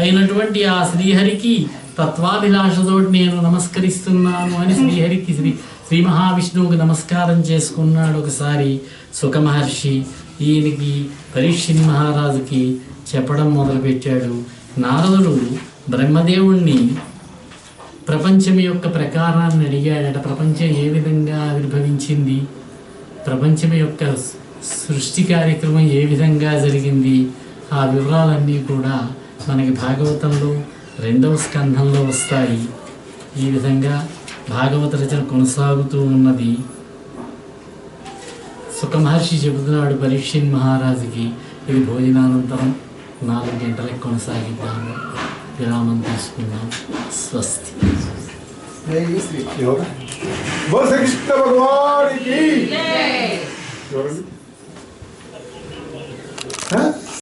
అయినటువంటి ఆ శ్రీహరికి తత్వాభిలాషతోటి నేను నమస్కరిస్తున్నాను అని శ్రీహరికి శ్రీ మహావిష్ణువుకి నమస్కారం చేసుకున్నాడు ఒకసారి సుఖమహర్షి. ఈయనకి పరీక్షిత్ మహారాజుకి చెప్పడం మొదలుపెట్టాడు. నారదుడు బ్రహ్మదేవుణ్ణి ప్రపంచం యొక్క ప్రకారాన్ని అడిగాడట. ప్రపంచం ఏ విధంగా ఆవిర్భవించింది, ప్రపంచం యొక్క సృష్టి కార్యక్రమం ఏ విధంగా జరిగింది, ఆ వివరాలన్నీ కూడా మనకి భాగవతంలో 2వ స్కంధంలో వస్తాయి. ఈ విధంగా భాగవత రచన కొనసాగుతూ ఉన్నది. సుఖమహర్షి చెబుతున్నాడు పరీక్షిత్ మహారాజుకి, ఇది భోజనానంతరం 4 గంటలకు కొనసాగిద్దాము, విరామం తీసుకుందాం. స్వస్తి. శ్రీ కృష్ణ భగవాన్ కి